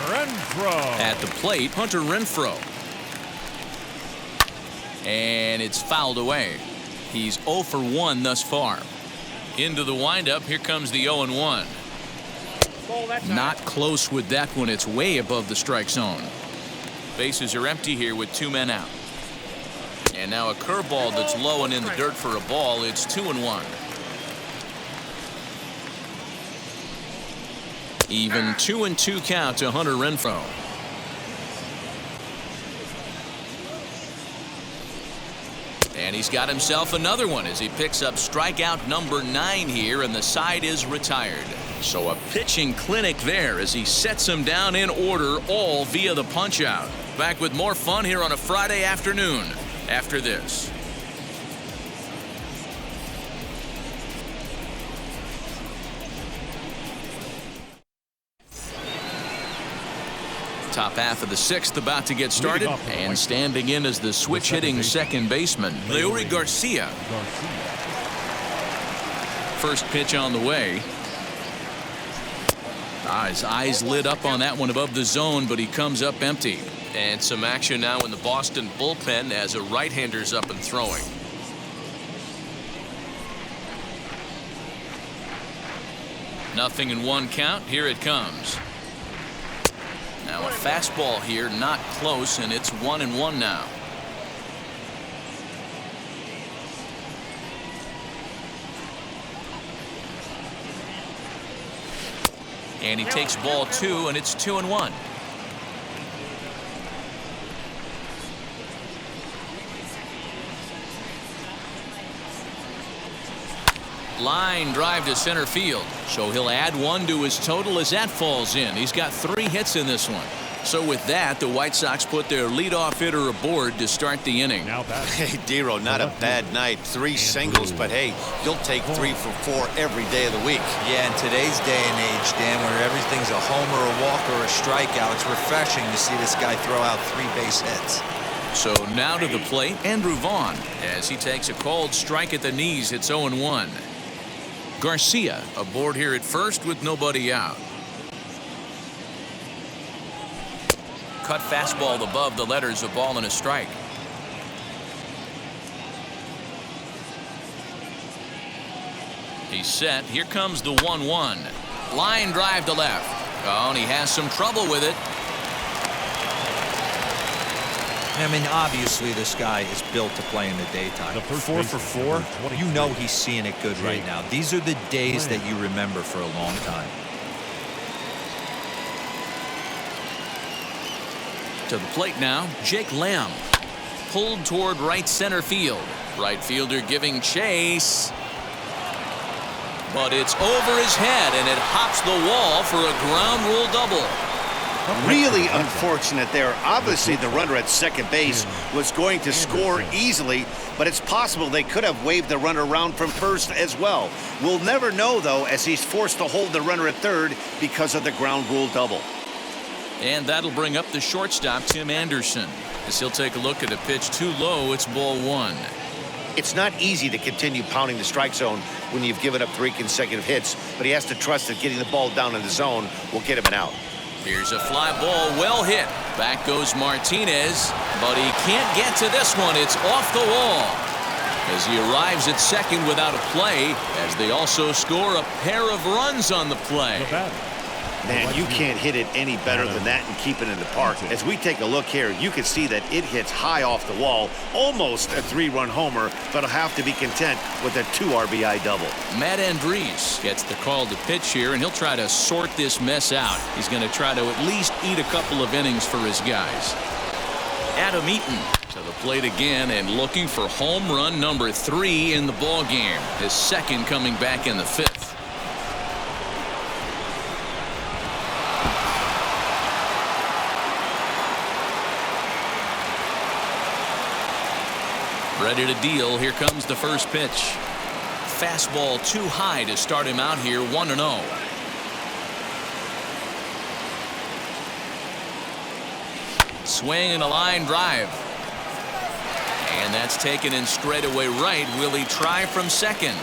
Renfroe. At the plate, Hunter Renfroe. And it's fouled away. He's 0 for 1 thus far. Into the windup, here comes the 0-1. Not close with that one. It's way above the strike zone. Bases are empty here with 2 men out. And now a curveball that's low and in the dirt for a ball. It's 2-1. Even 2-2 count to Hunter Renfroe. And he's got himself another one as he picks up strikeout number 9 here, and the side is retired. So a pitching clinic there as he sets him down in order, all via the punch-out. Back with more fun here on a Friday afternoon after this. Top half of the 6th about to get started, and standing in as the switch-hitting second baseman, Leori Garcia. First pitch on the way. His eyes lit up on that one above the zone, but he comes up empty. And some action now in the Boston bullpen as a right-hander's up and throwing. Nothing in 1 count. Here it comes. Now a fastball here, not close, and it's 1-1 now. And he takes ball 2, and it's 2-1. Line drive to center field. So he'll add 1 to his total as that falls in. He's got 3 hits in this one. So with that, the White Sox put their leadoff hitter aboard to start the inning. Hey, Dero, not a bad night. 3 singles, but hey, you'll take 3 for 4 every day of the week. Yeah, in today's day and age, Dan, where everything's a homer, a walk, or a strikeout, it's refreshing to see this guy throw out 3 base hits. So now to the plate, Andrew Vaughn, as he takes a called strike at the knees. It's 0-1. Garcia aboard here at first with nobody out. Cut fastball above the letters, a ball and a strike. He's set. Here comes the 1-1. Line drive to left. Oh, and he has some trouble with it. I mean, obviously this guy is built to play in the daytime. 4 for 4, you know he's seeing it good right now. These are the days that you remember for a long time. To the plate now, Jake Lamb. Pulled toward right center field. Right fielder giving chase. But it's over his head, and it hops the wall for a ground rule double. Really unfortunate there. Obviously, the runner at second base was going to score easily, but it's possible they could have waved the runner around from first as well. We'll never know, though, as he's forced to hold the runner at third because of the ground rule double. And that'll bring up the shortstop, Tim Anderson. As he'll take a look at a pitch too low, it's ball one. It's not easy to continue pounding the strike zone when you've given up 3 consecutive hits, but he has to trust that getting the ball down in the zone will get him an out. Here's a fly ball, well hit. Back goes Martinez, but he can't get to this one. It's off the wall as he arrives at second without a play, as they also score a pair of runs on the play. Man, you can't hit it any better than that and keep it in the park. As we take a look here, you can see that it hits high off the wall, almost a 3-run homer, but he'll have to be content with a 2 RBI double. Matt Andriese gets the call to pitch here, and he'll try to sort this mess out. He's going to try to at least eat a couple of innings for his guys. Adam Eaton to the plate again and looking for home run number 3 in the ball game. His second coming back in the 5th. Ready to deal. Here comes the first pitch. Fastball too high to start him out here, 1-0. Swing and a line drive. And that's taken in straightaway right. Will he try from second?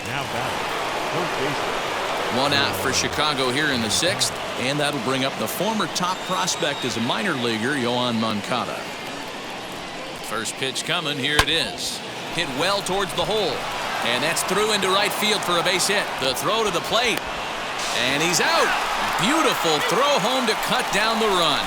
Now batting, first baseman. 1 out for Chicago here in the 6th, and that'll bring up the former top prospect as a minor leaguer, Yoan Moncada. First pitch coming. Here it is. Hit well towards the hole, and that's through into right field for a base hit. The throw to the plate, and he's out. Beautiful throw home to cut down the run.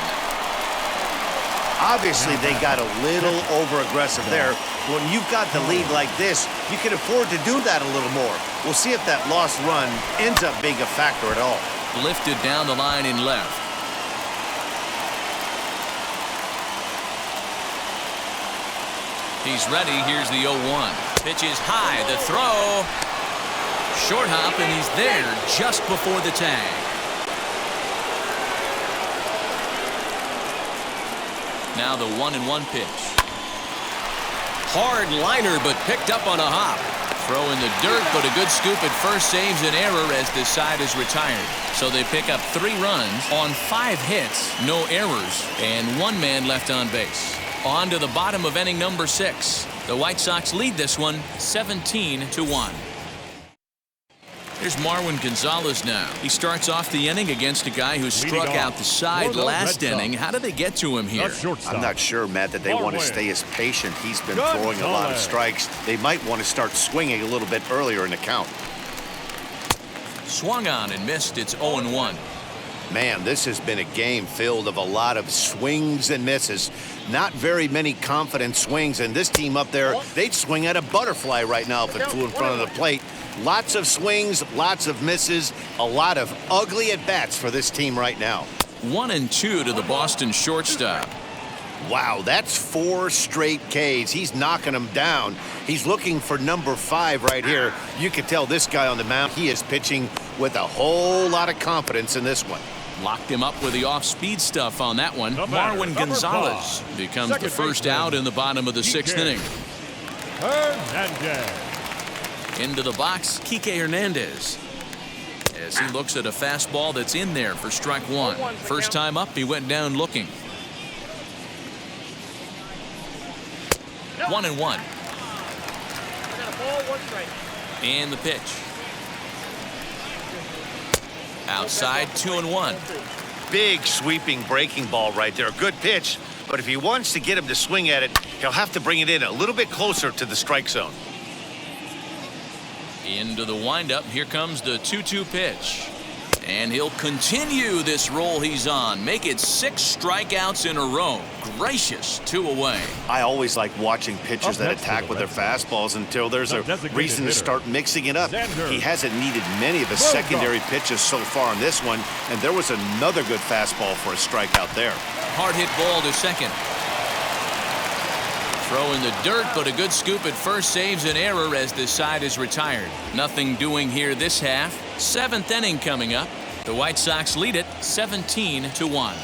Obviously, they got a little over-aggressive there. When you've got the lead like this, you can afford to do that a little more. We'll see if that lost run ends up being a factor at all. Lifted down the line in left. He's ready. Here's the 0-1. Pitch is high. The throw. Short hop, and he's there just before the tag. Now the 1-1 pitch. Hard liner, but picked up on a hop. Throw in the dirt, but a good scoop at first saves an error as this side is retired. So they pick up 3 runs on 5 hits, no errors, and 1 man left on base. On to the bottom of inning number 6. The White Sox lead this one 17-1. Here's Marwin Gonzalez now. He starts off the inning against a guy who struck out the side last inning. How did they get to him here? I'm not sure, Matt, that they want to stay as patient. He's been throwing a lot of strikes. They might want to start swinging a little bit earlier in the count. Swung on and missed. It's 0-1. Man, this has been a game filled of a lot of swings and misses. Not very many confident swings, and this team up there, they'd swing at a butterfly right now if it flew in front of the plate. Lots of swings, lots of misses, a lot of ugly at-bats for this team right now. 1-2 to the Boston shortstop. Wow, that's 4 straight Ks. He's knocking them down. He's looking for number 5 right here. You can tell this guy on the mound, he is pitching with a whole lot of confidence in this one. Locked him up with the off-speed stuff on that one. Marwin Gonzalez becomes the first out in the bottom of the 6th inning. Into the box, Kike Hernandez. As he looks at a fastball that's in there for strike 1. First time up, he went down looking. 1-1. And the pitch. Outside, 2-1. Big sweeping breaking ball right there. A good pitch, but if he wants to get him to swing at it, he'll have to bring it in a little bit closer to the strike zone. Into the windup. Here comes the 2-2 pitch. And he'll continue this roll he's on. Make it 6 strikeouts in a row. Gracious, 2 away. I always like watching pitchers that attack with their fastballs until there's a reason to start mixing it up. He hasn't needed many of the secondary pitches so far in this one, and there was another good fastball for a strikeout there. Hard hit ball to second. Throw in the dirt, but a good scoop at first saves an error as the side is retired. Nothing doing here this half. 7th inning coming up. The White Sox lead it 17-1.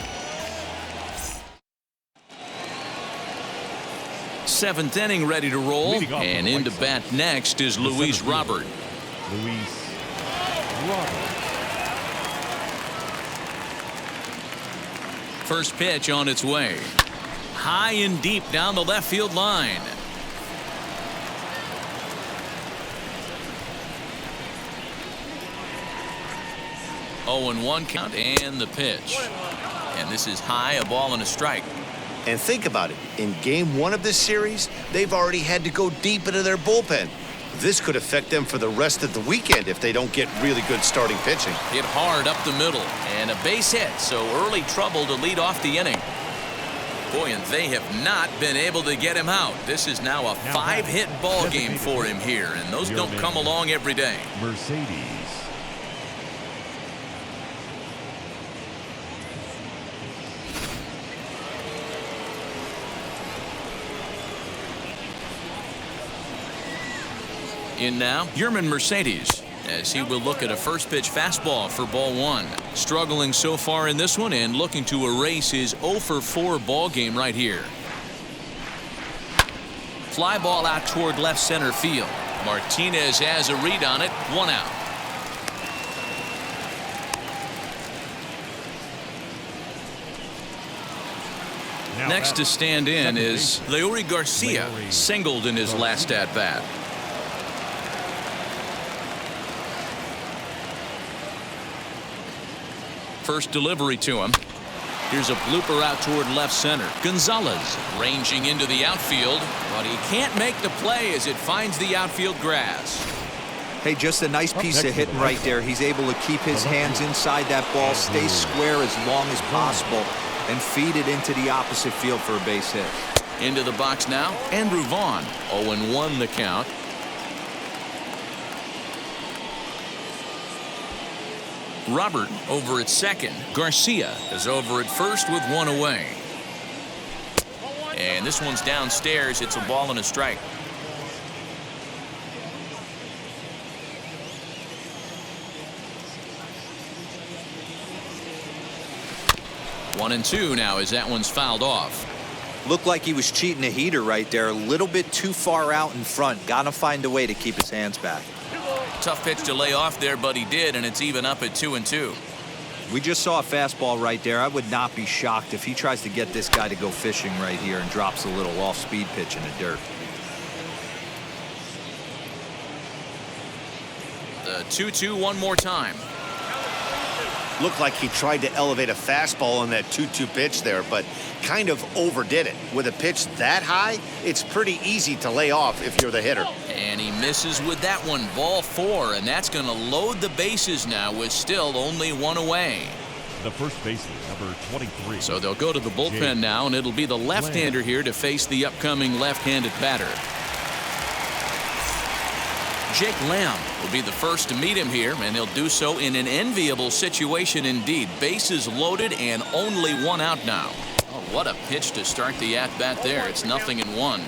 7th inning ready to roll, and into bat next is Luis Robert. First pitch on its way. High and deep down the left field line. Oh, and 1 count and the pitch. And this is high, a ball and a strike. And think about it. In game 1 of this series, they've already had to go deep into their bullpen. This could affect them for the rest of the weekend if they don't get really good starting pitching. Hit hard up the middle and a base hit, so early trouble to lead off the inning. Boy, and they have not been able to get him out. This is now a 5-hit ball game for him here, and those don't come along every day. Mercedes. In now, Yerman Mercedes, as he will look at a first pitch fastball for ball 1. Struggling so far in this one and looking to erase his 0-for-4 ball game right here. Fly ball out toward left center field. Martinez has a read on it. 1 out. Next to stand in is Leori Garcia, singled in his last at bat. First delivery to him. Here's a blooper out toward left center. Gonzalez ranging into the outfield, but he can't make the play as it finds the outfield grass. Hey, just a nice piece of hitting right there. He's able to keep his hands inside that ball, stay square as long as possible, and feed it into the opposite field for a base hit. Into the box now, Andrew Vaughn. 0-1 the count. Robert over at second. Garcia is over at first with 1 away. And this one's downstairs. It's a ball and a strike. One and 2 now as that one's fouled off. Looked like he was cheating a heater right there. A little bit too far out in front. Got to find a way to keep his hands back. Tough pitch to lay off there, but he did, and it's even up at 2-2. We just saw a fastball right there. I would not be shocked if he tries to get this guy to go fishing right here and drops a little off-speed pitch in the dirt. The 2-2 one more time. Looked like he tried to elevate a fastball on that 2-2 pitch there, but kind of overdid it. With a pitch that high, it's pretty easy to lay off if you're the hitter. And he misses with that one. Ball 4, and that's going to load the bases now with still only 1 away. The first baseman, number 23. So they'll go to the bullpen now, and it'll be the left-hander here to face the upcoming left-handed batter. Jake Lamb will be the first to meet him here, and he'll do so in an enviable situation indeed. Bases loaded and only 1 out now. Oh, what a pitch to start the at-bat there. It's 0-1.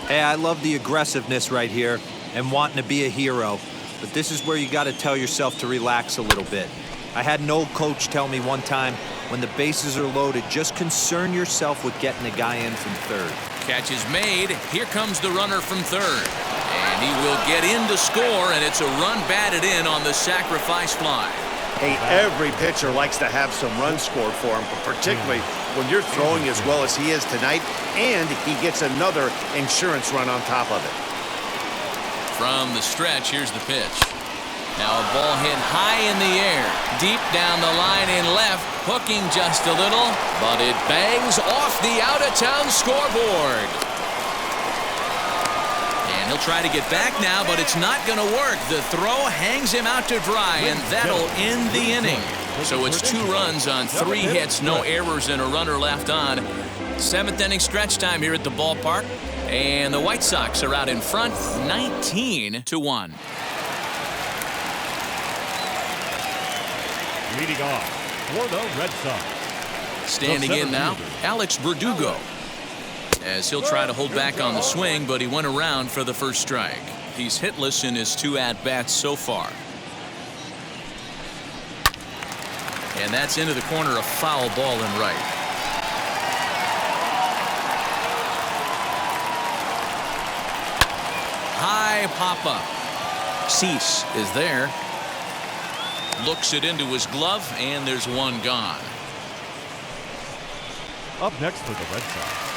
Hey, I love the aggressiveness right here and wanting to be a hero. But this is where you got to tell yourself to relax a little bit. I had an old coach tell me one time, when the bases are loaded, just concern yourself with getting the guy in from third. Catch is made. Here comes the runner from third. And he will get in to score, and it's a run batted in on the sacrifice fly. Hey, every pitcher likes to have some runs scored for him, but particularly when you're throwing as well as he is tonight, and he gets another insurance run on top of it. From the stretch, here's the pitch. Now a ball hit high in the air, deep down the line in left, hooking just a little, but it bangs off the out-of-town scoreboard. And He'll try to get back now, but it's not going to work. The throw hangs him out to dry, and that'll end the inning. So it's 2 runs on 3 hits, no errors, and a runner left on. 7th inning stretch time here at the ballpark, and the White Sox are out in front, 19-1. Leading off for the Red Sox. Standing in now, Alex Berdugo, as he'll try to hold back on the swing, but he went around for the first strike. He's hitless in his 2 at-bats so far. And that's into the corner, a foul ball in right. High pop-up. Cease is there. Looks it into his glove, and there's 1 gone. Up next for the Red Sox.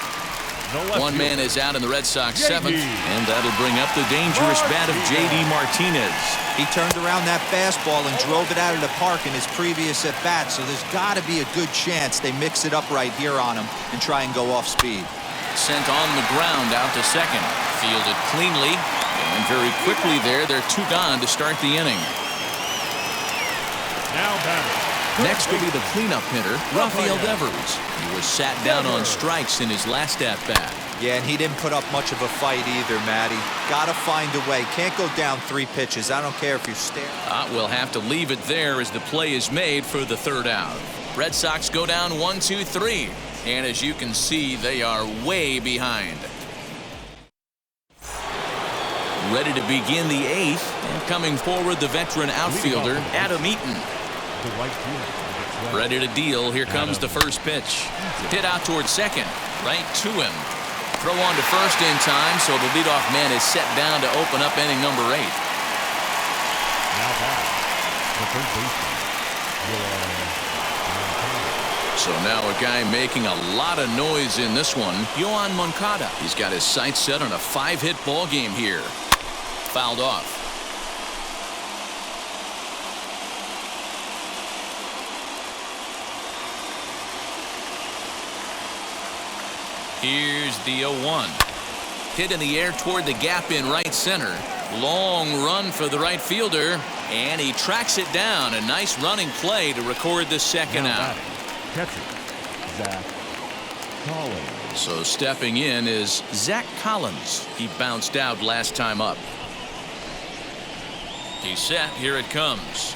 1 man is out in the Red Sox 7th, and that'll bring up the dangerous bat of J.D. Martinez. He turned around that fastball and drove it out of the park in his previous at-bat, so there's got to be a good chance they mix it up right here on him and try and go off speed. Sent on the ground out to second. Fielded cleanly, and very quickly there, they're 2 gone to start the inning. Now batting. Next will be the cleanup hitter, Rafael Devers. He was sat down on strikes in his last at-bat. Yeah, and he didn't put up much of a fight either, Matty. Got to find a way. Can't go down 3 pitches. I don't care if you're staring. We'll have to leave it there as the play is made for the 3rd out. Red Sox go down 1-2-3. And as you can see, they are way behind. Ready to begin the 8th. And coming forward, the veteran outfielder, Eaton. Ready to deal. Here comes the first pitch. Hit out towards second. Right to him. Throw on to first in time, so the leadoff man is set down to open up inning number 8. Now back, the third baseman, So now a guy making a lot of noise in this one, Yoan Moncada. He's got his sights set on a 5-hit ball game here. Fouled off. Here's the 0-1. Hit in the air toward the gap in right center. Long run for the right fielder, and he tracks it down. A nice running play to record the second out. Catcher, Zach Collins. So stepping in is Zach Collins. He bounced out last time up. He's set. Here it comes.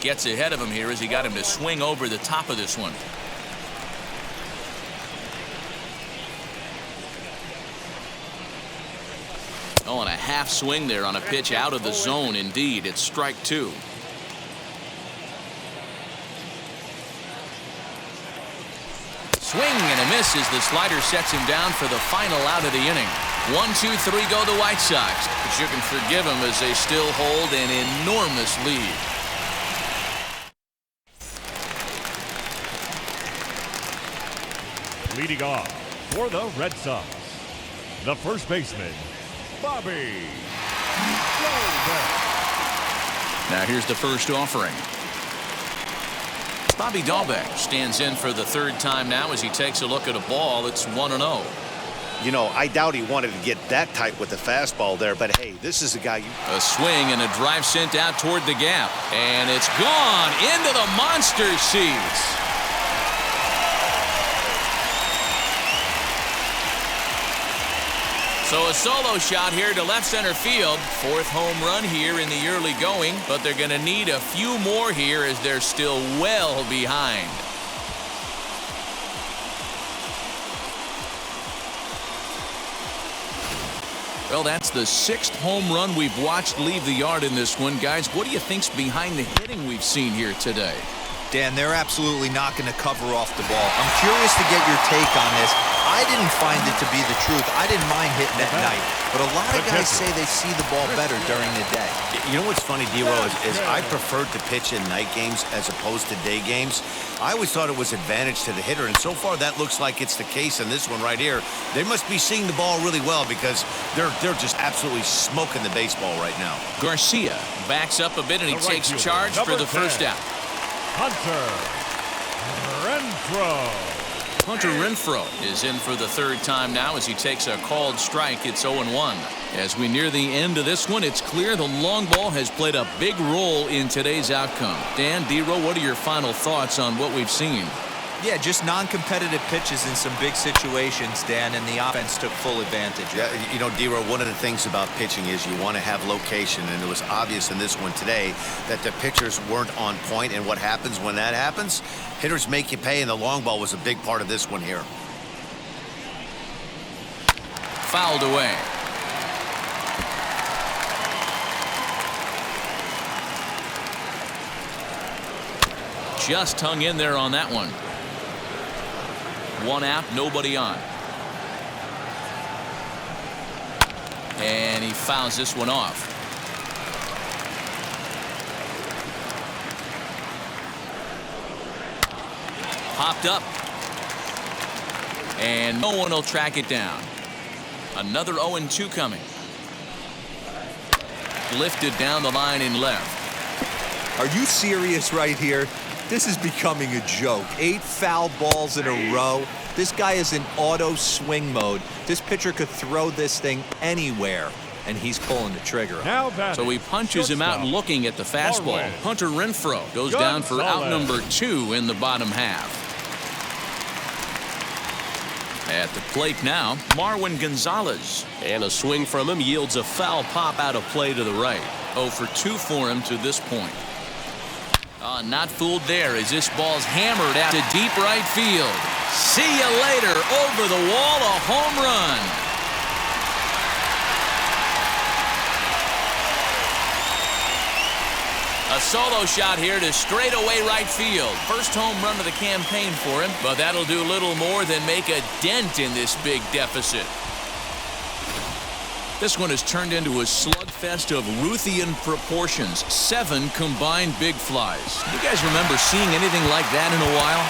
Gets ahead of him here as he got him to swing over the top of this one. Oh, and a half swing there on a pitch out of the zone. Indeed, it's strike 2. Swing and a miss as the slider sets him down for the final out of the inning. 1-2-3 go the White Sox, but you can forgive them as they still hold an enormous lead. Leading off for the Red Sox, the first baseman, Bobby Dalbec. Now here's the first offering. Bobby Dalbec stands in for the 3rd time now as he takes a look at a ball. It's 1-0. You know, I doubt he wanted to get that tight with the fastball there, but hey, this is a guy. A swing and a drive sent out toward the gap, and it's gone into the monster seats. So a solo shot here to left center field. 4th home run here in the early going, but they're going to need a few more here as they're still well behind. Well, that's the 6th home run we've watched leave the yard in this one. Guys, what do you think's behind the hitting we've seen here today? Dan, they're absolutely not going to cover off the ball. I'm curious to get your take on this. I didn't find it to be the truth. I didn't mind hitting at night, but a lot of guys say they see the ball better during the day. You know what's funny, D-Row, is I preferred to pitch in night games as opposed to day games. I always thought it was advantage to the hitter, and so far that looks like it's the case in this one right here. They must be seeing the ball really well because they're just absolutely smoking the baseball right now. Garcia backs up a bit, and he takes charge for the first out. Hunter Renfroe. Hunter Renfroe is in for the 3rd time now as he takes a called strike. It's 0-1. As we near the end of this one, it's clear the long ball has played a big role in today's outcome. Dan, D-Row, what are your final thoughts on what we've seen? Yeah, just non-competitive pitches in some big situations, Dan, and the offense took full advantage. Yeah, you know, D-Row, one of the things about pitching is you want to have location, and it was obvious in this one today that the pitchers weren't on point, and what happens when that happens? Hitters make you pay, and the long ball was a big part of this one here. Fouled away. Just hung in there on that one. One out, nobody on. And he fouls this one off. Popped up. And no one will track it down. Another 0-2 coming. Lifted down the line in left. Are you serious right here? This is becoming a joke. 8 foul balls in a row. This guy is in auto swing mode. This pitcher could throw this thing anywhere, and he's pulling the trigger. So he punches him out looking at the fastball. Marwin. Hunter Renfroe goes down for out number 2 in the bottom half. At the plate now, Marwin Gonzalez. And a swing from him yields a foul pop out of play to the right. 0 for 2 for him to this point. Not fooled there as this ball's hammered out to deep right field. See you later. Over the wall, a home run. A solo shot here to straightaway right field. First home run of the campaign for him, but that'll do little more than make a dent in this big deficit. This one has turned into a slugfest of Ruthian proportions. 7 combined big flies. You guys remember seeing anything like that in a while?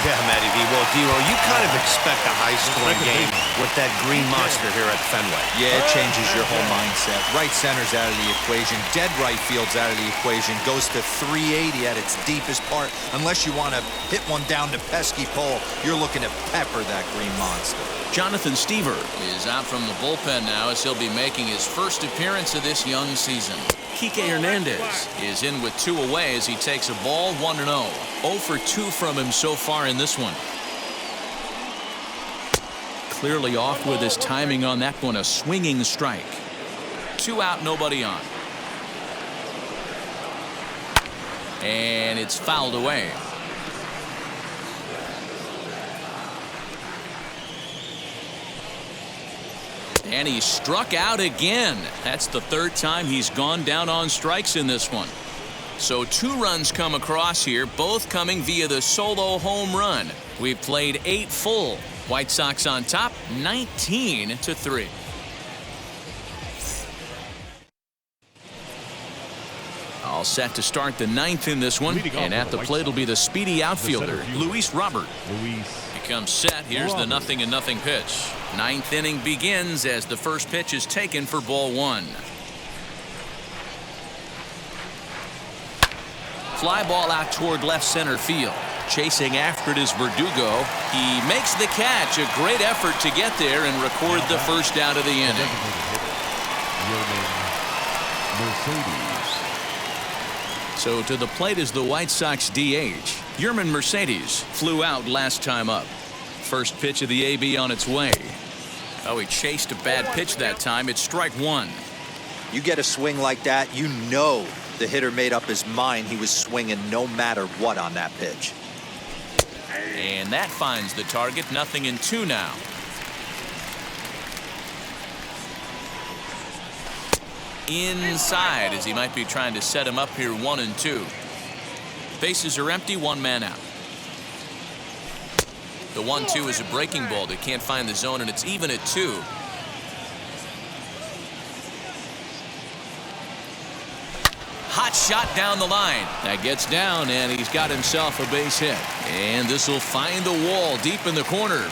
Yeah, Matty V. Well, D-Row, you kind of expect a high-scoring game with that green monster here at Fenway. Yeah, it changes your whole mindset. Right center's out of the equation. Dead right field's out of the equation. Goes to 380 at its deepest part. Unless you want to hit one down to pesky pole, you're looking to pepper that green monster. Jonathan Stever is out from the bullpen now as he'll be making his first appearance of this young season. Kike Hernandez is in with 2 away as he takes a ball 1-0. 0 for 2 from him so far in this one. Clearly off with his timing on that one. A swinging strike. 2 out, nobody on. And it's fouled away. And he struck out again. That's the 3rd time he's gone down on strikes in this one. So 2 runs come across here, both coming via the solo home run. We've played 8 full. White Sox on top, 19-3. All set to start the 9th in this one. And at the plate will be the speedy outfielder, Luis Robert. He comes set. Here's the 0-0 pitch. 9th inning begins as the first pitch is taken for ball 1. Fly ball out toward left center field. Chasing after it is Berdugo. He makes the catch. A great effort to get there and record the first out of the inning. So to the plate is the White Sox DH. Yerman Mercedes flew out last time up. First pitch of the AB on its way. Oh, he chased a bad pitch that time. It's strike 1. You get a swing like that, you know the hitter made up his mind he was swinging no matter what on that pitch. And that finds the target. 0-2 now. Inside as he might be trying to set him up here. 1-2. Bases are empty. 1 man out. The 1-2 is a breaking ball that can't find the zone, and it's even at 2. Hot shot down the line. That gets down, and he's got himself a base hit. And this will find the wall deep in the corner.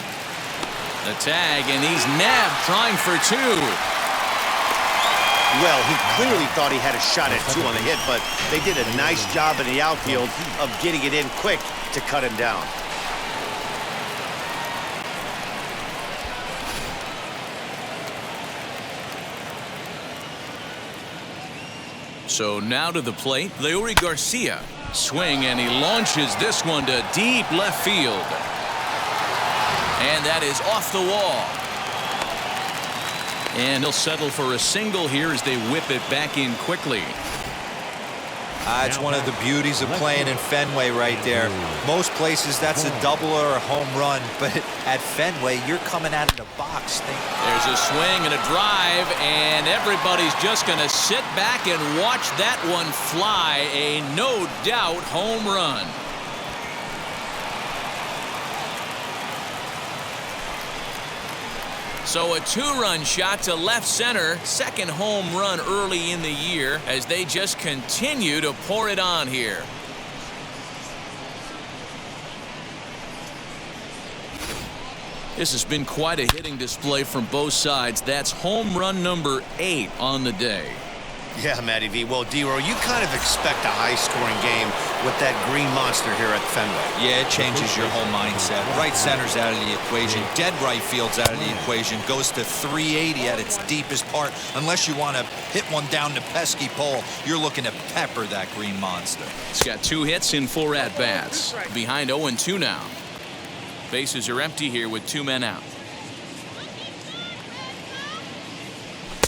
The tag, and he's nabbed trying for 2. Well, he clearly thought he had a shot at 2 on the hit, but they did a nice job in the outfield of getting it in quick to cut him down. So now to the plate, Leori Garcia. Swing, and he launches this one to deep left field. And that is off the wall. And he'll settle for a single here as they whip it back in quickly. It's one of the beauties of playing in Fenway right there. Most places that's a double or a home run, but at Fenway, you're coming out of the box. There's a swing and a drive, and everybody's just going to sit back and watch that one fly. A no-doubt home run. So a two-run shot to left center. Second home run early in the year as they just continue to pour it on here. This has been quite a hitting display from both sides. That's home run number 8 on the day. Yeah, Matty V. Well, D-Row, you kind of expect a high-scoring game with that green monster here at Fenway. Yeah, it changes your whole mindset. Right center's out of the equation. Dead right field's out of the equation. Goes to 380 at its deepest part. Unless you want to hit one down the pesky pole, you're looking to pepper that green monster. He's got 2 hits in 4 at-bats. Behind 0-2 now. Bases are empty here with 2 men out.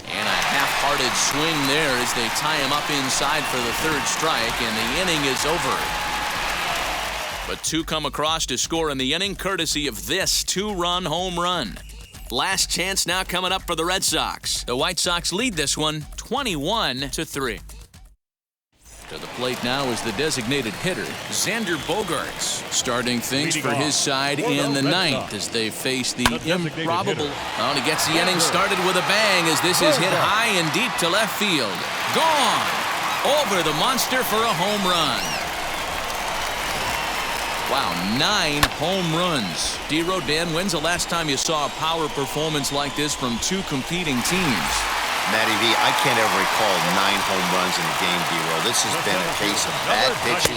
And a half-hearted swing there as they tie him up inside for the 3rd strike, and the inning is over. But 2 come across to score in the inning, courtesy of this 2-run home run. Last chance now coming up for the Red Sox. The White Sox lead this one 21-3. To the plate now is the designated hitter, Xander Bogaerts, starting things for his side in the 9th as they face the improbable. Oh, and he gets the inning started with a bang as this is hit high and deep to left field. Gone! Over the monster for a home run. Wow, 9 home runs. D-Row, Dan, when's the last time you saw a power performance like this from 2 competing teams? Matty V, I can't ever recall 9 home runs in a game, D-Row. This has been a case of bad pitching,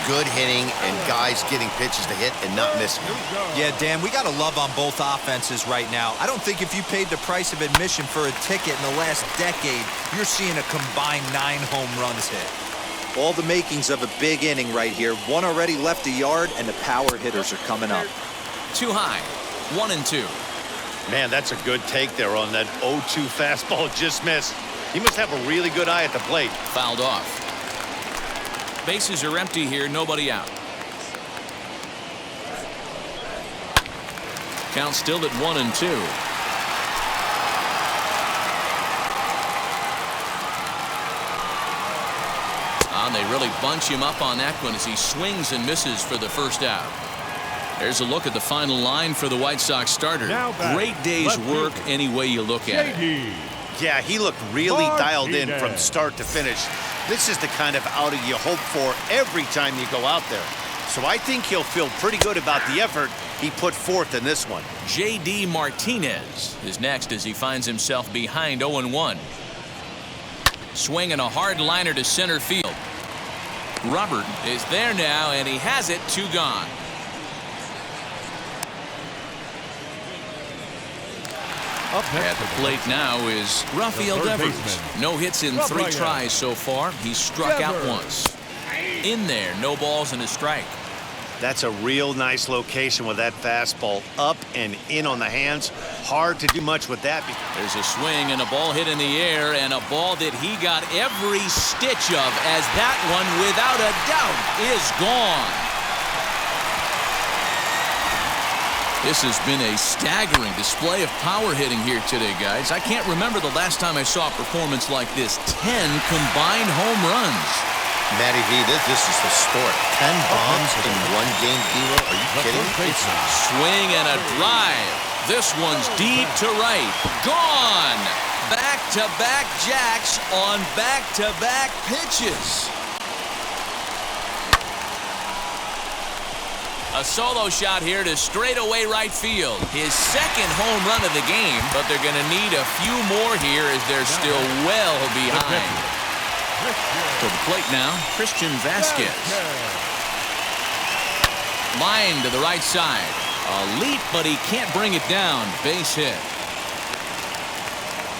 good hitting, and guys getting pitches to hit and not missing them. Yeah, Dan, we got to love on both offenses right now. I don't think if you paid the price of admission for a ticket in the last decade, you're seeing a combined 9 home runs hit. All the makings of a big inning right here. 1 already left the yard, and the power hitters are coming up. Too high, 1-2. Man, that's a good take there on that 0-2 fastball just missed. He must have a really good eye at the plate. Fouled off. Bases are empty here, nobody out. Count still at 1-2. And they really bunch him up on that one as he swings and misses for the first out. There's a look at the final line for the White Sox starter. Great day's work any way you look at it. Yeah, he looked really dialed in from start to finish. This is the kind of outing you hope for every time you go out there. So I think he'll feel pretty good about the effort he put forth in this one. J.D. Martinez is next as he finds himself behind 0-1. Swinging a hard liner to center field. Robert is there now, and he has it, 2 gone. At the plate now is Rafael Devers. No hits in 3 tries so far. He's struck out once. In there, no balls and a strike. That's a real nice location with that fastball up and in on the hands. Hard to do much with that. There's a swing and a ball hit in the air, and a ball that he got every stitch of, as that one, without a doubt, is gone. This has been a staggering display of power hitting here today, guys. I can't remember the last time I saw a performance like this. 10 combined home runs. Matty V, this is historic. 10 bombs in 1 game, D-Row. Are you kidding me? Swing and a drive. This one's deep to right. Gone. Back-to-back jacks on back-to-back pitches. A solo shot here to straightaway right field. His 2nd home run of the game, but they're going to need a few more here as they're still well behind. To the plate now, Christian Vasquez. Line to the right side. A leap, but he can't bring it down. Base hit.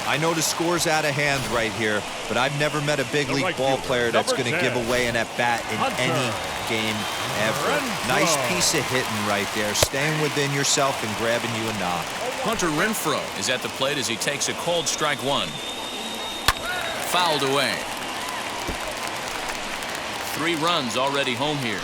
I know the score's out of hand right here, but I've never met a big league ball player that's going to give away an at-bat in any game ever. Nice piece of hitting right there, staying within yourself and grabbing you a knock. Hunter Renfroe is at the plate as he takes a cold strike one. Fouled away. 3 runs already home here.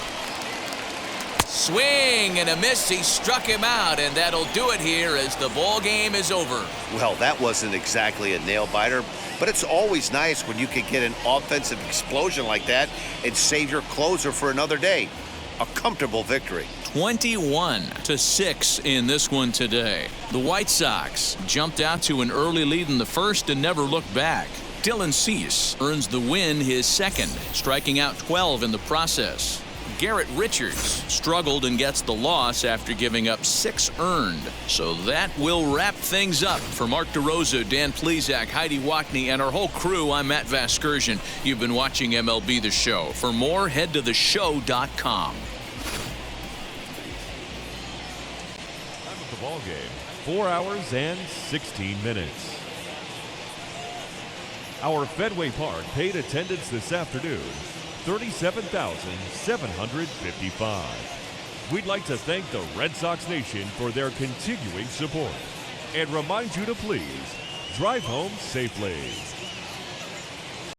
Swing and a miss. He struck him out, and that'll do it here as the ball game is over. Well, that wasn't exactly a nail-biter, but it's always nice when you can get an offensive explosion like that and save your closer for another day. A comfortable victory. 21-6 in this one today. The White Sox jumped out to an early lead in the first and never looked back. Dylan Cease earns the win, his second, striking out 12 in the process. Garrett Richards struggled and gets the loss after giving up 6 earned. So that will wrap things up. For Mark DeRosa, Dan Plesac, Heidi Wackney, and our whole crew, I'm Matt Vasgersian. You've been watching MLB The Show. For more, head to theshow.com. Time of the ball game, 4 hours and 16 minutes. Our Fenway Park paid attendance this afternoon, 37,755. We'd like to thank the Red Sox Nation for their continuing support and remind you to please drive home safely.